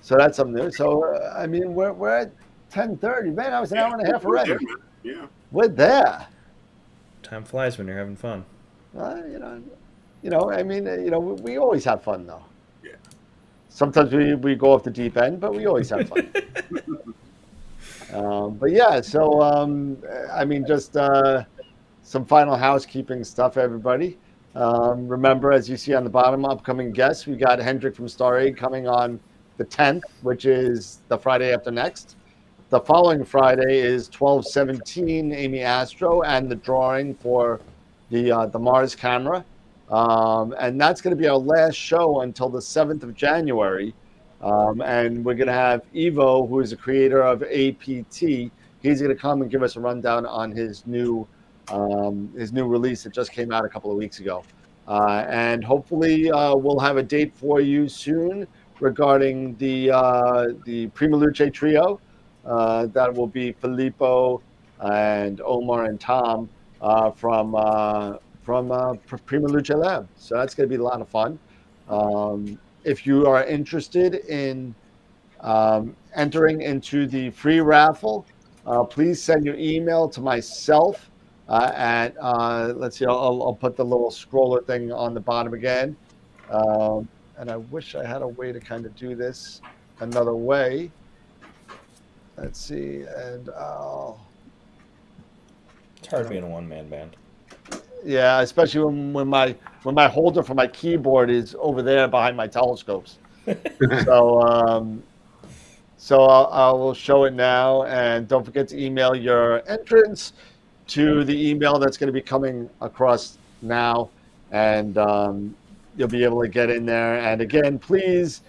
So that's something new. So I mean, we're at 10:30. Man, I was an hour and a half already. Yeah. We're there. Time flies when you're having fun. I mean, we always have fun though. Yeah. Sometimes we go off the deep end, but we always have fun. But yeah, so I mean, just some final housekeeping stuff, everybody. Remember, as you see on the bottom, upcoming guests, we got Hendrik from Star Aid coming on the 10th, which is the Friday after next. The following Friday is 12/17, Amy Astro, and the drawing for the Mars camera. And that's going to be our last show until the 7th of January. And we're going to have Evo, who is the creator of APT. He's going to come and give us a rundown on his new release that just came out a couple of weeks ago. And hopefully we'll have a date for you soon regarding the Prima Luce trio. That will be Filippo and Omar and Tom from Prima Luce Lab. So that's going to be a lot of fun. If you are interested in entering into the free raffle, please send your email to myself at, let's see, I'll put the little scroller thing on the bottom again. And I wish I had a way to kind of do this another way. Let's see, and It's hard being a one-man band. yeah, especially when my holder for my keyboard is over there behind my telescopes. So I will show it now, and don't forget to email your entrance to the email that's going to be coming across now, and you'll be able to get in there. And again, please,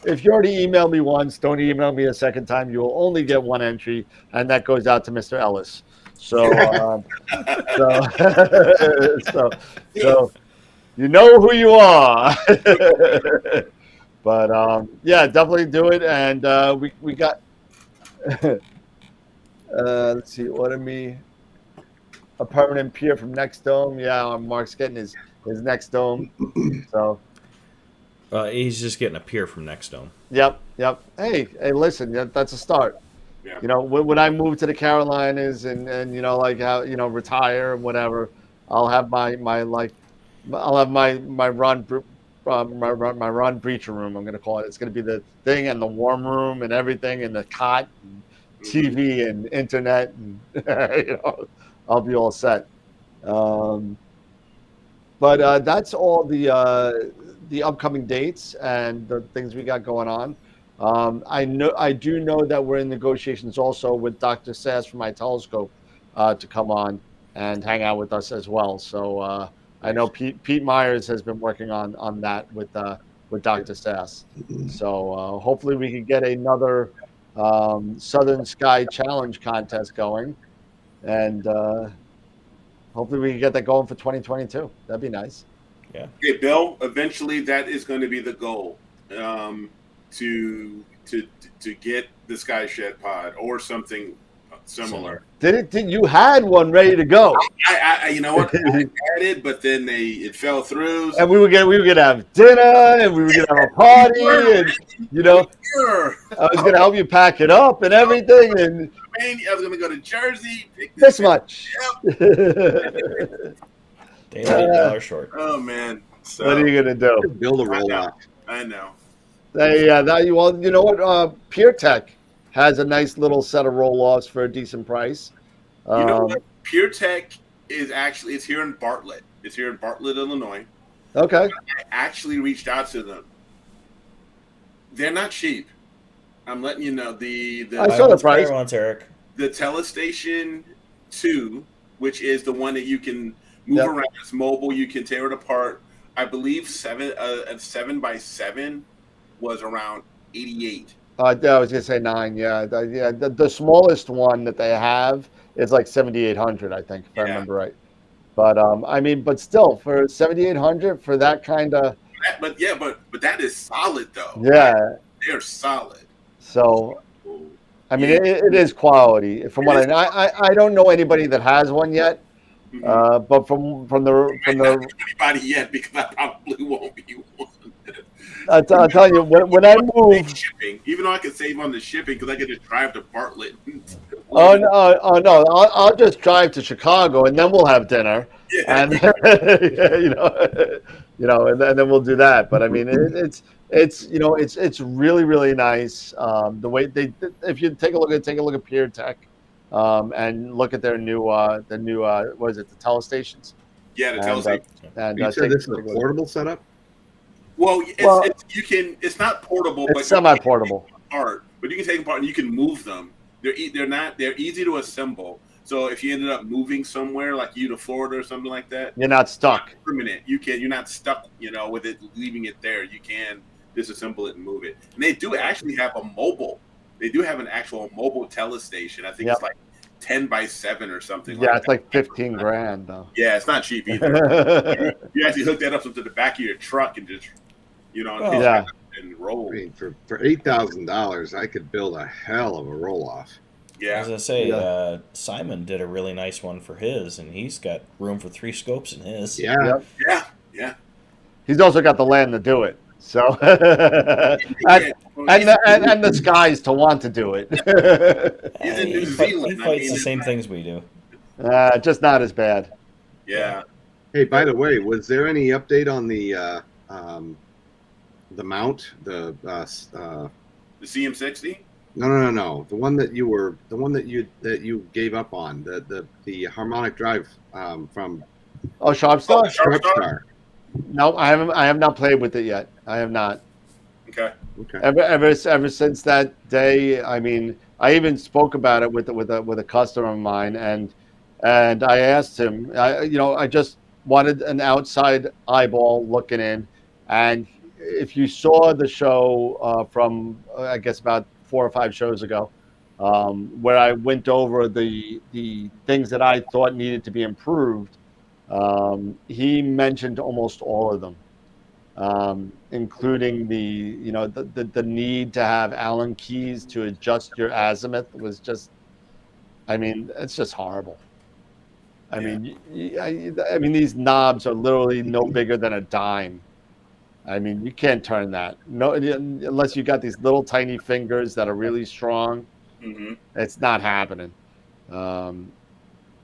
if you already emailed me once, don't email me a second time. You will only get one entry, and that goes out to Mr. Ellis. So you know who you are. But yeah, definitely do it. And we got let's see, order me a permanent pier from Next Dome. Yeah, Mark's getting his Next Dome. So He's just getting a pier from Next Dome. Yep. Hey, listen, that's a start. Yeah. You know, when I move to the Carolinas and like how retire and whatever, I'll have my Ron Breacher room. I'm gonna call it. It's gonna be the thing and the warm room and everything and the cot, and TV and internet, and I'll be all set. But that's all the upcoming dates and the things we got going on. I do know that we're in negotiations also with Dr. Sass from my telescope to come on and hang out with us as well. So I know Pete Myers has been working on that with Dr. Sass. So hopefully we can get another Southern Sky Challenge contest going, and hopefully we can get that going for 2022. That'd be nice. Yeah. Okay, Bill. Eventually, that is going to be the goal. To get the Sky Shed pod or something similar. Did you had one ready to go? I you know what? I had it, but then it fell through. And we were gonna have dinner, and we were gonna have a party, and Sure. I was gonna help you pack it up and everything, and I was gonna go to Jersey. this much. They $8 short. Oh man! So, What are you gonna do? Build a roll-off. I know. Well, you know what? Pure Tech has a nice little set of roll-offs for a decent price. You know what? Pure Tech it's here in Bartlett. It's here in Bartlett, Illinois. Okay. I actually reached out to them. They're not cheap. I'm letting you know. I saw the price. Once, Eric. The Telestation 2, which is the one that you can move Yep. around. It's mobile. You can tear it apart. I believe 7 by 7 was around 88. I was gonna say 9. Yeah, the smallest one that they have is like 7,800, I think, if I Yeah. remember right. But I mean, but still, for 7,800 for that kind of But that is solid though. yeah. They're solid. So I mean, Yeah. it is quality. From what I know, I don't know anybody that has one yet. Mhm. But from the Anybody yet because I probably won't be one. I'll tell you when I move. Shipping, even though I could save on the shipping because I could just drive to Bartlett. Oh no! I'll just drive to Chicago and then we'll have dinner, Yeah. and and then we'll do that. But I mean, it's really nice. The way if you take a look at Pure Tech, and look at their new what is it, the telestations? Yeah, the And, telestation. and You said this is a take look. portable setup? Well, Well, it's not portable, It's but semi-portable. but you can take them apart and you can move them. They're easy to assemble. So if you ended up moving somewhere, like you to Florida or something like that, You're not stuck. permanent. You're not stuck, with it, leaving it there. You can disassemble it and move it. And they do actually have a mobile. They do have an actual mobile telestation. I think Yep. it's like 10 by 7 or something. Yeah, like it's that. like 15 grand though. Yeah, it's not cheap either. You actually hook that up to the back of your truck and just, Well, hit yeah. and roll. I mean, for $8,000, I could build a hell of a roll-off. Yeah. As I say, Yeah. Simon did a really nice one for his, and he's got room for 3 scopes in his. Yeah. Yep. Yeah. He's also got the land to do it. So and the skies to want to do it. He's in New He Zealand. fights the same things we do. Just not as bad. Yeah. Hey, by the way, was there any update on the mount? The The CM60? no. The one that you gave up on. The harmonic drive from Oh, Sharpstar? Sharpstar. No, I have not played with it yet. I have not. Okay. Okay. Ever since that day, I mean, I even spoke about it with a customer of mine, and I asked him, I just wanted an outside eyeball looking in, and if you saw the show from I guess about 4 or 5 shows ago, where I went over the things that I thought needed to be improved, he mentioned almost all of them. Including the need to have Allen keys to adjust your azimuth was just, I mean, it's just horrible. I mean, I mean, these knobs are literally no bigger than a dime. I mean, you can't turn that. No, unless you got these little tiny fingers that are really strong. Mm-hmm. It's not happening. And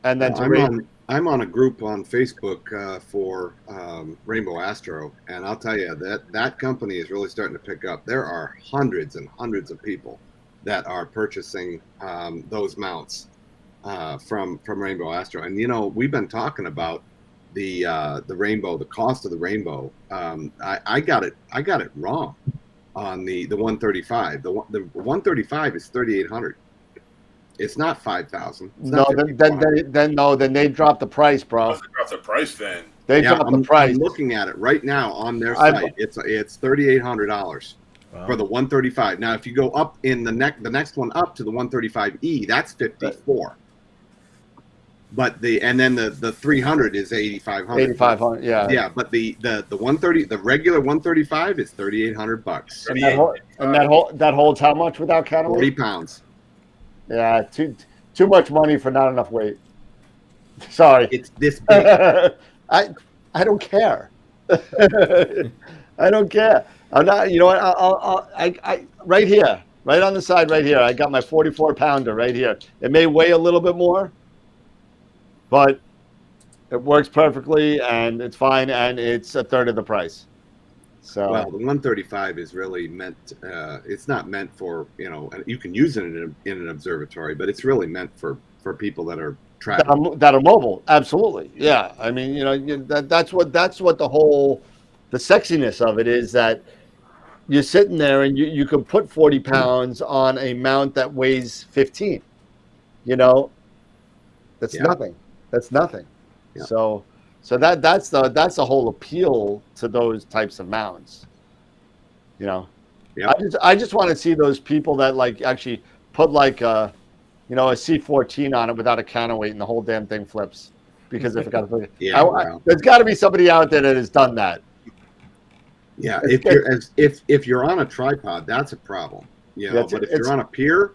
then I'm on a group on Facebook for Rainbow Astro, and I'll tell you that company is really starting to pick up. There are hundreds and hundreds of people that are purchasing those mounts from Rainbow Astro, and we've been talking about the Rainbow, the cost of the Rainbow. I got it wrong on the 135. The 135 is 3,800. It's not 5,000. no, then they dropped the price, bro. That's a price then. They dropped the price. I'm looking at it right now on their site. It's $3,800 for the 135. Now, if you go up in the next one up to the 135E, that's 54. But then the 300 is 8,500. 8,500, yeah. Yeah, but the 130, the regular 135 is $3,800. And that holds how much without counting? 40 pounds. Yeah, too much money for not enough weight. Sorry. It's this big. I don't care. I don't care. I'm not. You know what? I right here, right on the side, right here. I got my 44-pounder right here. It may weigh a little bit more, but it works perfectly, and it's fine, and it's a third of the price. So Well, the 135 is really meant. It's not meant for you can use it in an observatory, but it's really meant for people that are traveling. that are mobile. Absolutely, yeah. I mean, that's what the sexiness of it is, that you're sitting there and you can put 40 pounds on a mount that weighs 15. That's Yeah. nothing. That's nothing. Yeah. So, So that's the whole appeal to those types of mounts. You know, Yeah. I just want to see those people that like actually put like a C14 on it without a counterweight and the whole damn thing flips because they forgot to put it. Yeah, wow. There's got to be somebody out there that has done that. Yeah, if you're on a tripod, that's a problem. You know, but if you're on a pier,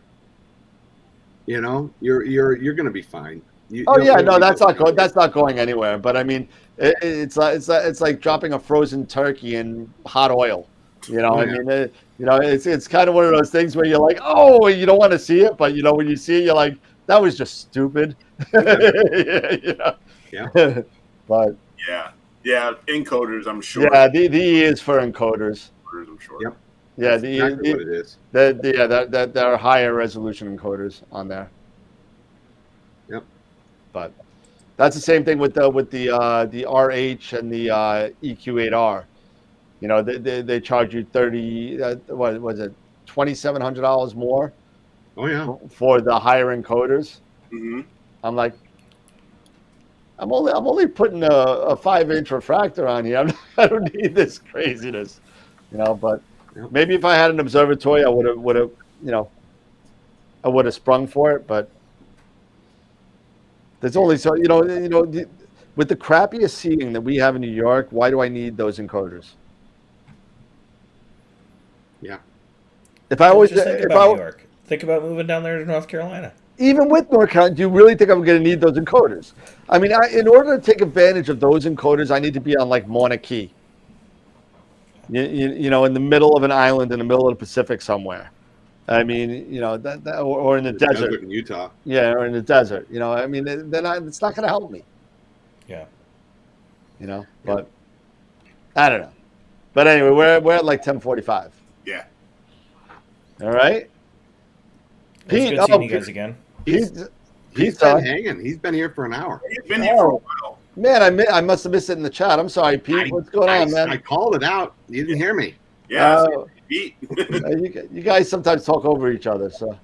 you know, you're going to be fine. That's not going anywhere. But I mean, it's like dropping a frozen turkey in hot oil. You know, it's kind of one of those things where you're like, oh, you don't want to see it, but you know, when you see it, you're like, that was just stupid. Yeah. But yeah, encoders, I'm sure. Yeah, the E is for encoders. I'm sure. Yep. Yeah, That's exactly what it is. There are higher resolution encoders on there. Yep. But that's the same thing with the RH and the EQ8R. You know, they charge you what was it, $2,700 more? Oh yeah. For the higher encoders. Mm-hmm. I'm like, I'm only putting a 5-inch refractor on here. I don't need this craziness, you know. But maybe if I had an observatory, I would have, I would have sprung for it. But there's only so with the crappiest seating that we have in New York, why do I need those encoders? Yeah. Think about New York. Think about moving down there to North Carolina. Even with North Carolina, do you really think I'm going to need those encoders? I mean, in order to take advantage of those encoders, I need to be on like Mauna Kea. You know, in the middle of an island in the middle of the Pacific somewhere. I mean, you know, or in the desert in Utah. Yeah, or in the desert. You know, I mean, it's not going to help me. Yeah. You know, but I don't know. But anyway, we're at like 10:45. Yeah. All right. Pete, good seeing you guys again. He's been hanging. He's been here for an hour. He's been here for a while. Man, I must have missed it in the chat. I'm sorry, Pete. What's going on, man? I called it out. You didn't hear me. Yeah, Pete. You guys sometimes talk over each other, so.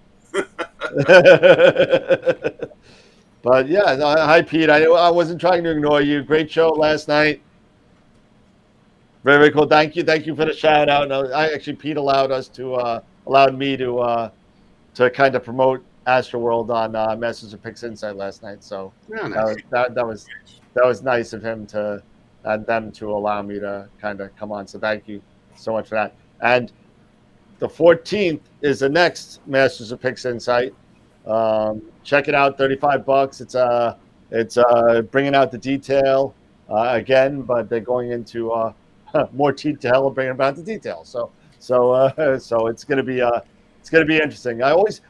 But yeah, hi Pete. I wasn't trying to ignore you. Great show last night. Very, very cool. Thank you for the shout out. No, Pete allowed me to kind of promote AstroWorld on Masters of Pix Insight last night. So nice. that was nice of him to and them to allow me to kind of come on. So thank you so much for that. And the 14th is the next Masters of Pix Insight. Check it out, $35. It's bringing out the detail again, but they're going into more detail and bringing about the detail. So it's gonna be interesting. I always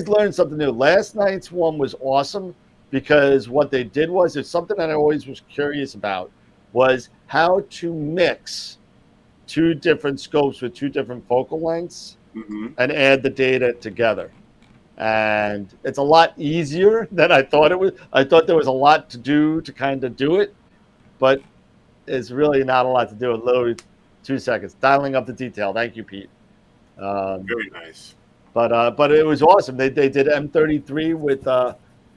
learn something new. Last night's one was awesome because what they did was, it's something that I always was curious about, was how to mix two different scopes with two different focal lengths and add the data together. And it's a lot easier than I thought it was. I thought there was a lot to do to kind of do it, but it's really not a lot to do. Literally 2 seconds. Dialing up the detail. Thank you, Pete. Very nice. But it was awesome. They did M33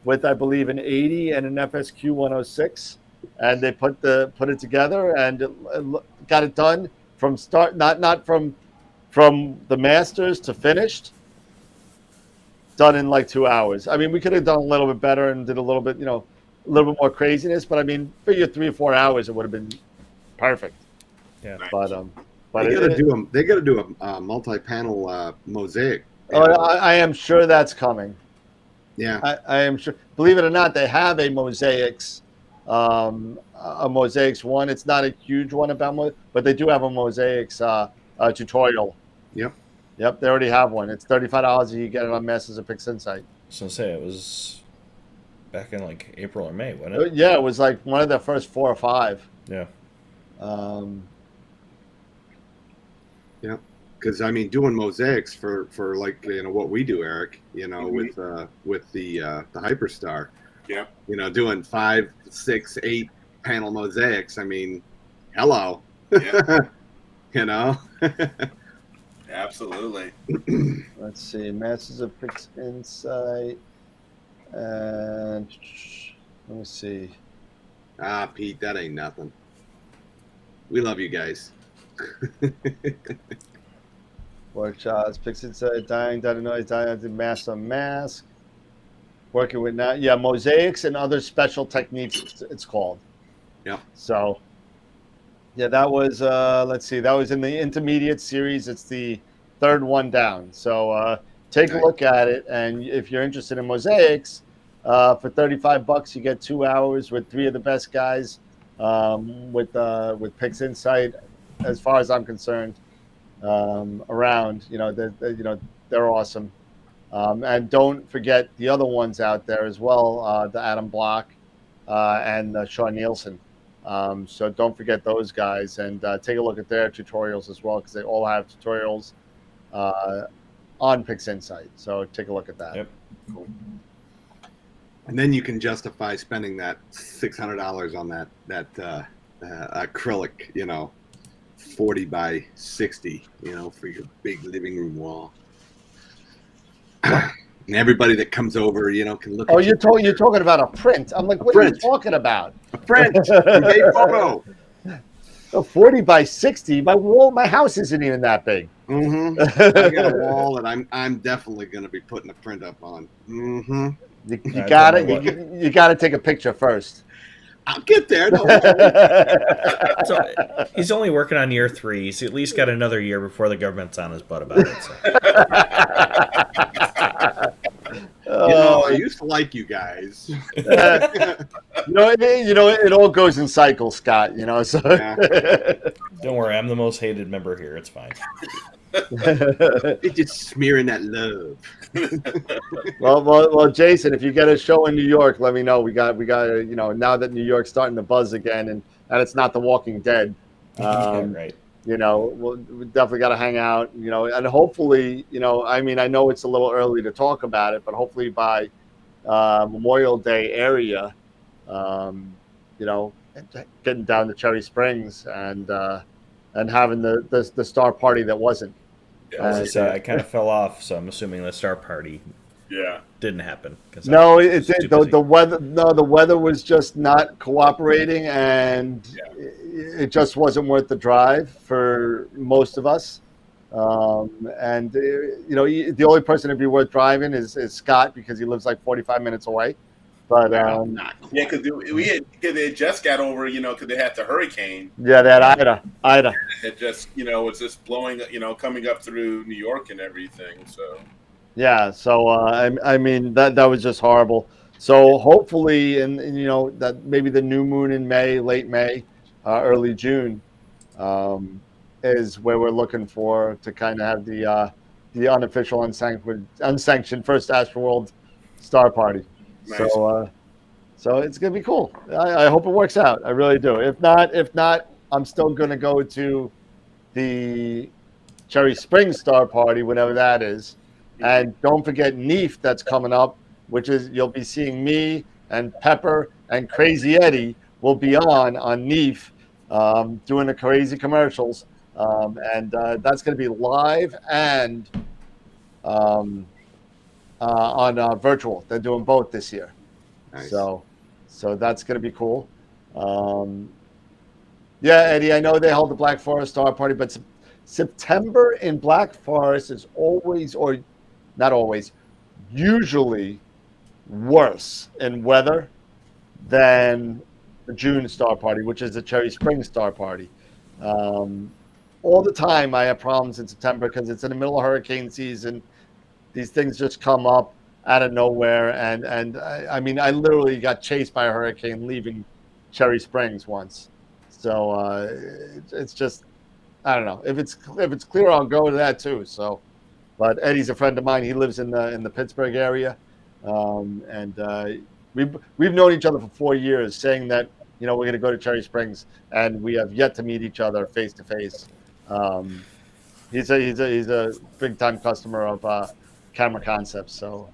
with I believe an 80 and an FSQ 106, and they put it together and got it done from start. Not from the masters to finished. Done in like 2 hours. I mean, we could have done a little bit better and did a little bit more craziness. But I mean, figure 3 or 4 hours, it would have been perfect. Yeah. But they got to do a multi-panel mosaic. I am sure that's coming. Yeah, I am sure. Believe it or not, they have a mosaics one. It's not a huge one about, but they do have a mosaics tutorial. Yep, they already have one. It's $35. You get it on Masters of Pix Insight. So say it was back in like April or May, wasn't it? Yeah, it was like one of the first 4 or 5. Yeah. Yeah, because I mean, doing mosaics for like what we do, Eric. With the Hyperstar. Yeah. Doing 5, 6, 8 panel mosaics. I mean, hello. Yeah. Absolutely. Let's see, Masters of Pix Insight, and let me see. Ah, Pete, that ain't nothing. We love you guys. Workshops, Pixie dying, noise, dying, mask on mask. Working with now, yeah, mosaics and other special techniques. It's called. Yeah. So, yeah, that was. Let's see, that was in the intermediate series. It's the third one down. So take a look at it, and if you're interested in mosaics, for $35, you get 2 hours with three of the best guys with Pix Insight. As far as I'm concerned, around, they're awesome. And don't forget the other ones out there as well, the Adam Block and Sean Nielsen. So don't forget those guys, and take a look at their tutorials as well, because they all have tutorials on Pix Insight. So take a look at that. Yep. Cool. And then you can justify spending that $600 on that acrylic, 40 by 60, for your big living room wall. And everybody that comes over, can look. Oh, you're talking about a print. I'm like, what are you talking about? A print, a photo. A 40 by 60. My house isn't even that big. Mm-hmm. I got a wall that I'm definitely going to be putting a print up on. Mm-hmm. You gotta take a picture first. I'll get there. So, he's only working on year 3. He's at least got another year before the government's on his butt about it. So. I used to like you guys. It all goes in cycles, Scott. So yeah. Don't worry, I'm the most hated member here. It's fine. It's just smearing that love. well, Jason, if you get a show in New York, let me know. We got now that New York's starting to buzz again, and it's not The Walking Dead. Right. We definitely got to hang out. And hopefully, I know it's a little early to talk about it, but hopefully by Memorial Day area, getting down to Cherry Springs and having the star party that wasn't. I kind of fell off, so I'm assuming the star party didn't happen. No, it did. The weather. No, the weather was just not cooperating, and it just wasn't worth the drive for most of us. And the only person to be worth driving is Scott, because he lives like 45 minutes away. But because they just got over, because they had the hurricane. Yeah, that Ida. It just, was just blowing, coming up through New York and everything. So. Yeah, so that was just horrible. So hopefully, and that maybe the new moon in May, late May, early June, is where we're looking for to kind of have the unofficial, unsanctioned first AstroWorld star party. Nice. So it's gonna be cool. I hope it works out. I really do. If not, I'm still gonna go to the Cherry Springs star party, whenever that is. And don't forget NEEF, that's coming up, which is you'll be seeing me and Pepper and Crazy Eddie will be on NEEF, doing the crazy commercials, and that's going to be live and on virtual. They're doing both this year. Nice. So that's going to be cool. Yeah, Eddie, I know they hold the Black Forest Star Party, but September in Black Forest is always, or not always, usually worse in weather than the June Star Party, which is the Cherry Springs Star Party. All the time I have problems in September because it's in the middle of hurricane season. These things just come up out of nowhere. And I literally got chased by a hurricane leaving Cherry Springs once. So it's just, I don't know. If it's clear, I'll go to that too. So, but Eddie's a friend of mine. He lives in the Pittsburgh area. And we've known each other for 4 years, saying that, we're going to go to Cherry Springs, and we have yet to meet each other face to face. He's a big time customer of Camera Concepts. So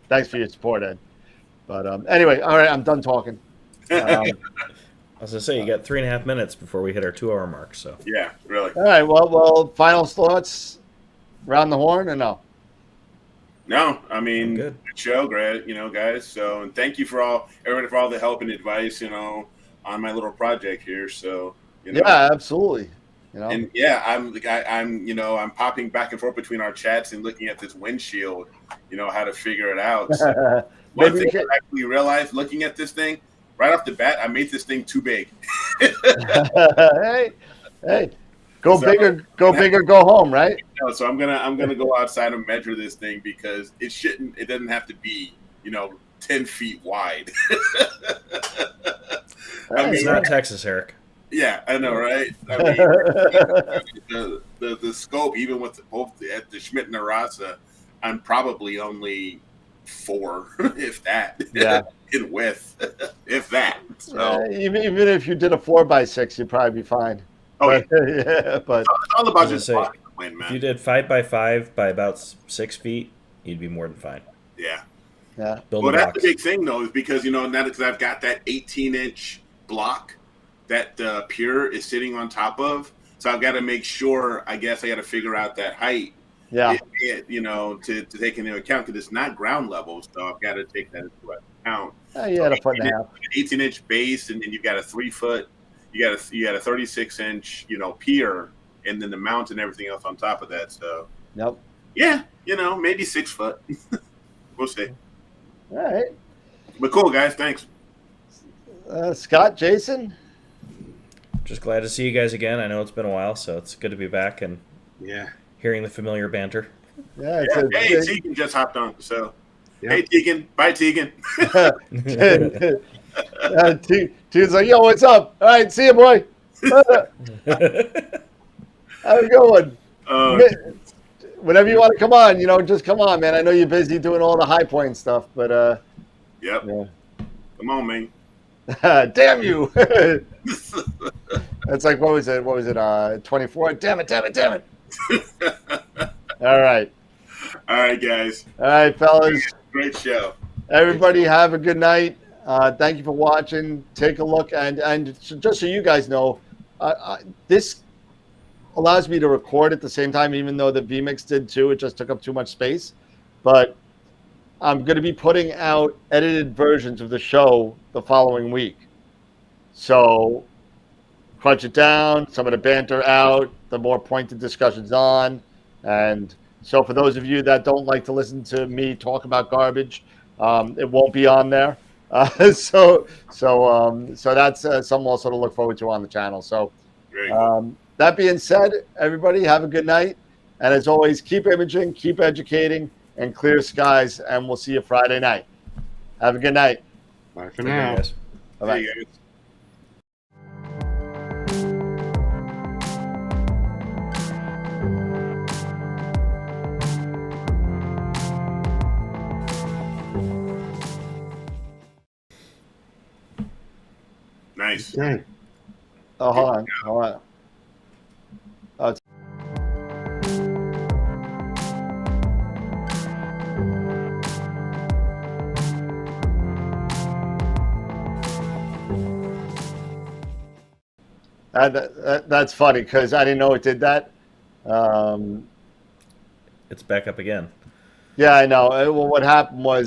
thanks for your support, Ed. But anyway, all right, I'm done talking. I was gonna say, you got 3.5 minutes before we hit our 2 hour mark. So yeah, really. All right. Well, final thoughts. Round the horn or no? No, good show, great, guys. So, and thank you everybody for all the help and advice. on my little project here. So you know. Yeah, absolutely. You know, And yeah, I'm popping back and forth between our chats and looking at this windshield, how to figure it out. So one maybe thing we could. I actually realized looking at this thing right off the bat, I made this thing too big. Hey, hey, go So, bigger, go bigger, go home, right? so I'm gonna go outside and measure this thing because it doesn't have to be 10 feet wide. I It's mean, not Texas, Eric. yeah, I know, right? I mean, the scope, even with both the Schmidt and the Rasa, I'm probably only 4, if that, Yeah. in width, if that. So, Even if you did a 4x6, you'd probably be fine. oh, But, yeah, but it's all about I was just gonna say, blocking the wind, If you man. did 5x5 by about 6 feet, you'd be more than fine. Yeah. yeah, Build Well, a that's box. the big thing, though, is because now because I've got that 18-inch block that the Pure is sitting on top of, so I've got to make sure. I guess I got to figure out that height. yeah, To take into account because it's not ground level, so I've got to take that into account. You had a foot and a half. 18-inch base, and then you've got a 3-foot. You got a 36-inch, pier, and then the mount and everything else on top of that. So Yep. yeah, maybe 6 foot. We'll see. All right. But cool, guys. Thanks. Scott, Jason. Just glad to see you guys again. I know it's been a while, so it's good to be back and Yeah. hearing the familiar banter. Yeah. Hey, Tegan just hopped on. So Yeah. hey, Tegan. Bye, Tegan. Tegan's like, yo, what's up? All right, see you, boy. Have a good one. Whenever you want to come on, just come on, man. I know you're busy doing all the high point stuff, but Yep. yeah. Come on, man. Damn you. That's like, what was it? 24? Damn it. All right. All right, guys. All right, fellas. Great show. Everybody have a good night. Thank you for watching. Take a look. And just so you guys know, this allows me to record at the same time, even though the vMix did too. It just took up too much space. But I'm going to be putting out edited versions of the show the following week. So crunch it down, some of the banter out, the more pointed discussions on. And so for those of you that don't like to listen to me talk about garbage, it won't be on there. So that's something also to look forward to on the channel. So Very good. that being said, everybody have a good night. And as always, keep imaging, keep educating, and clear skies. And we'll see you Friday night. Have a good night. Bye for Okay, now. guys. Bye-bye. See you guys. Nice. Okay. Oh, hold on. Oh, it's that's funny because I didn't know it did that. It's back up again. Yeah, I know. Well, what happened was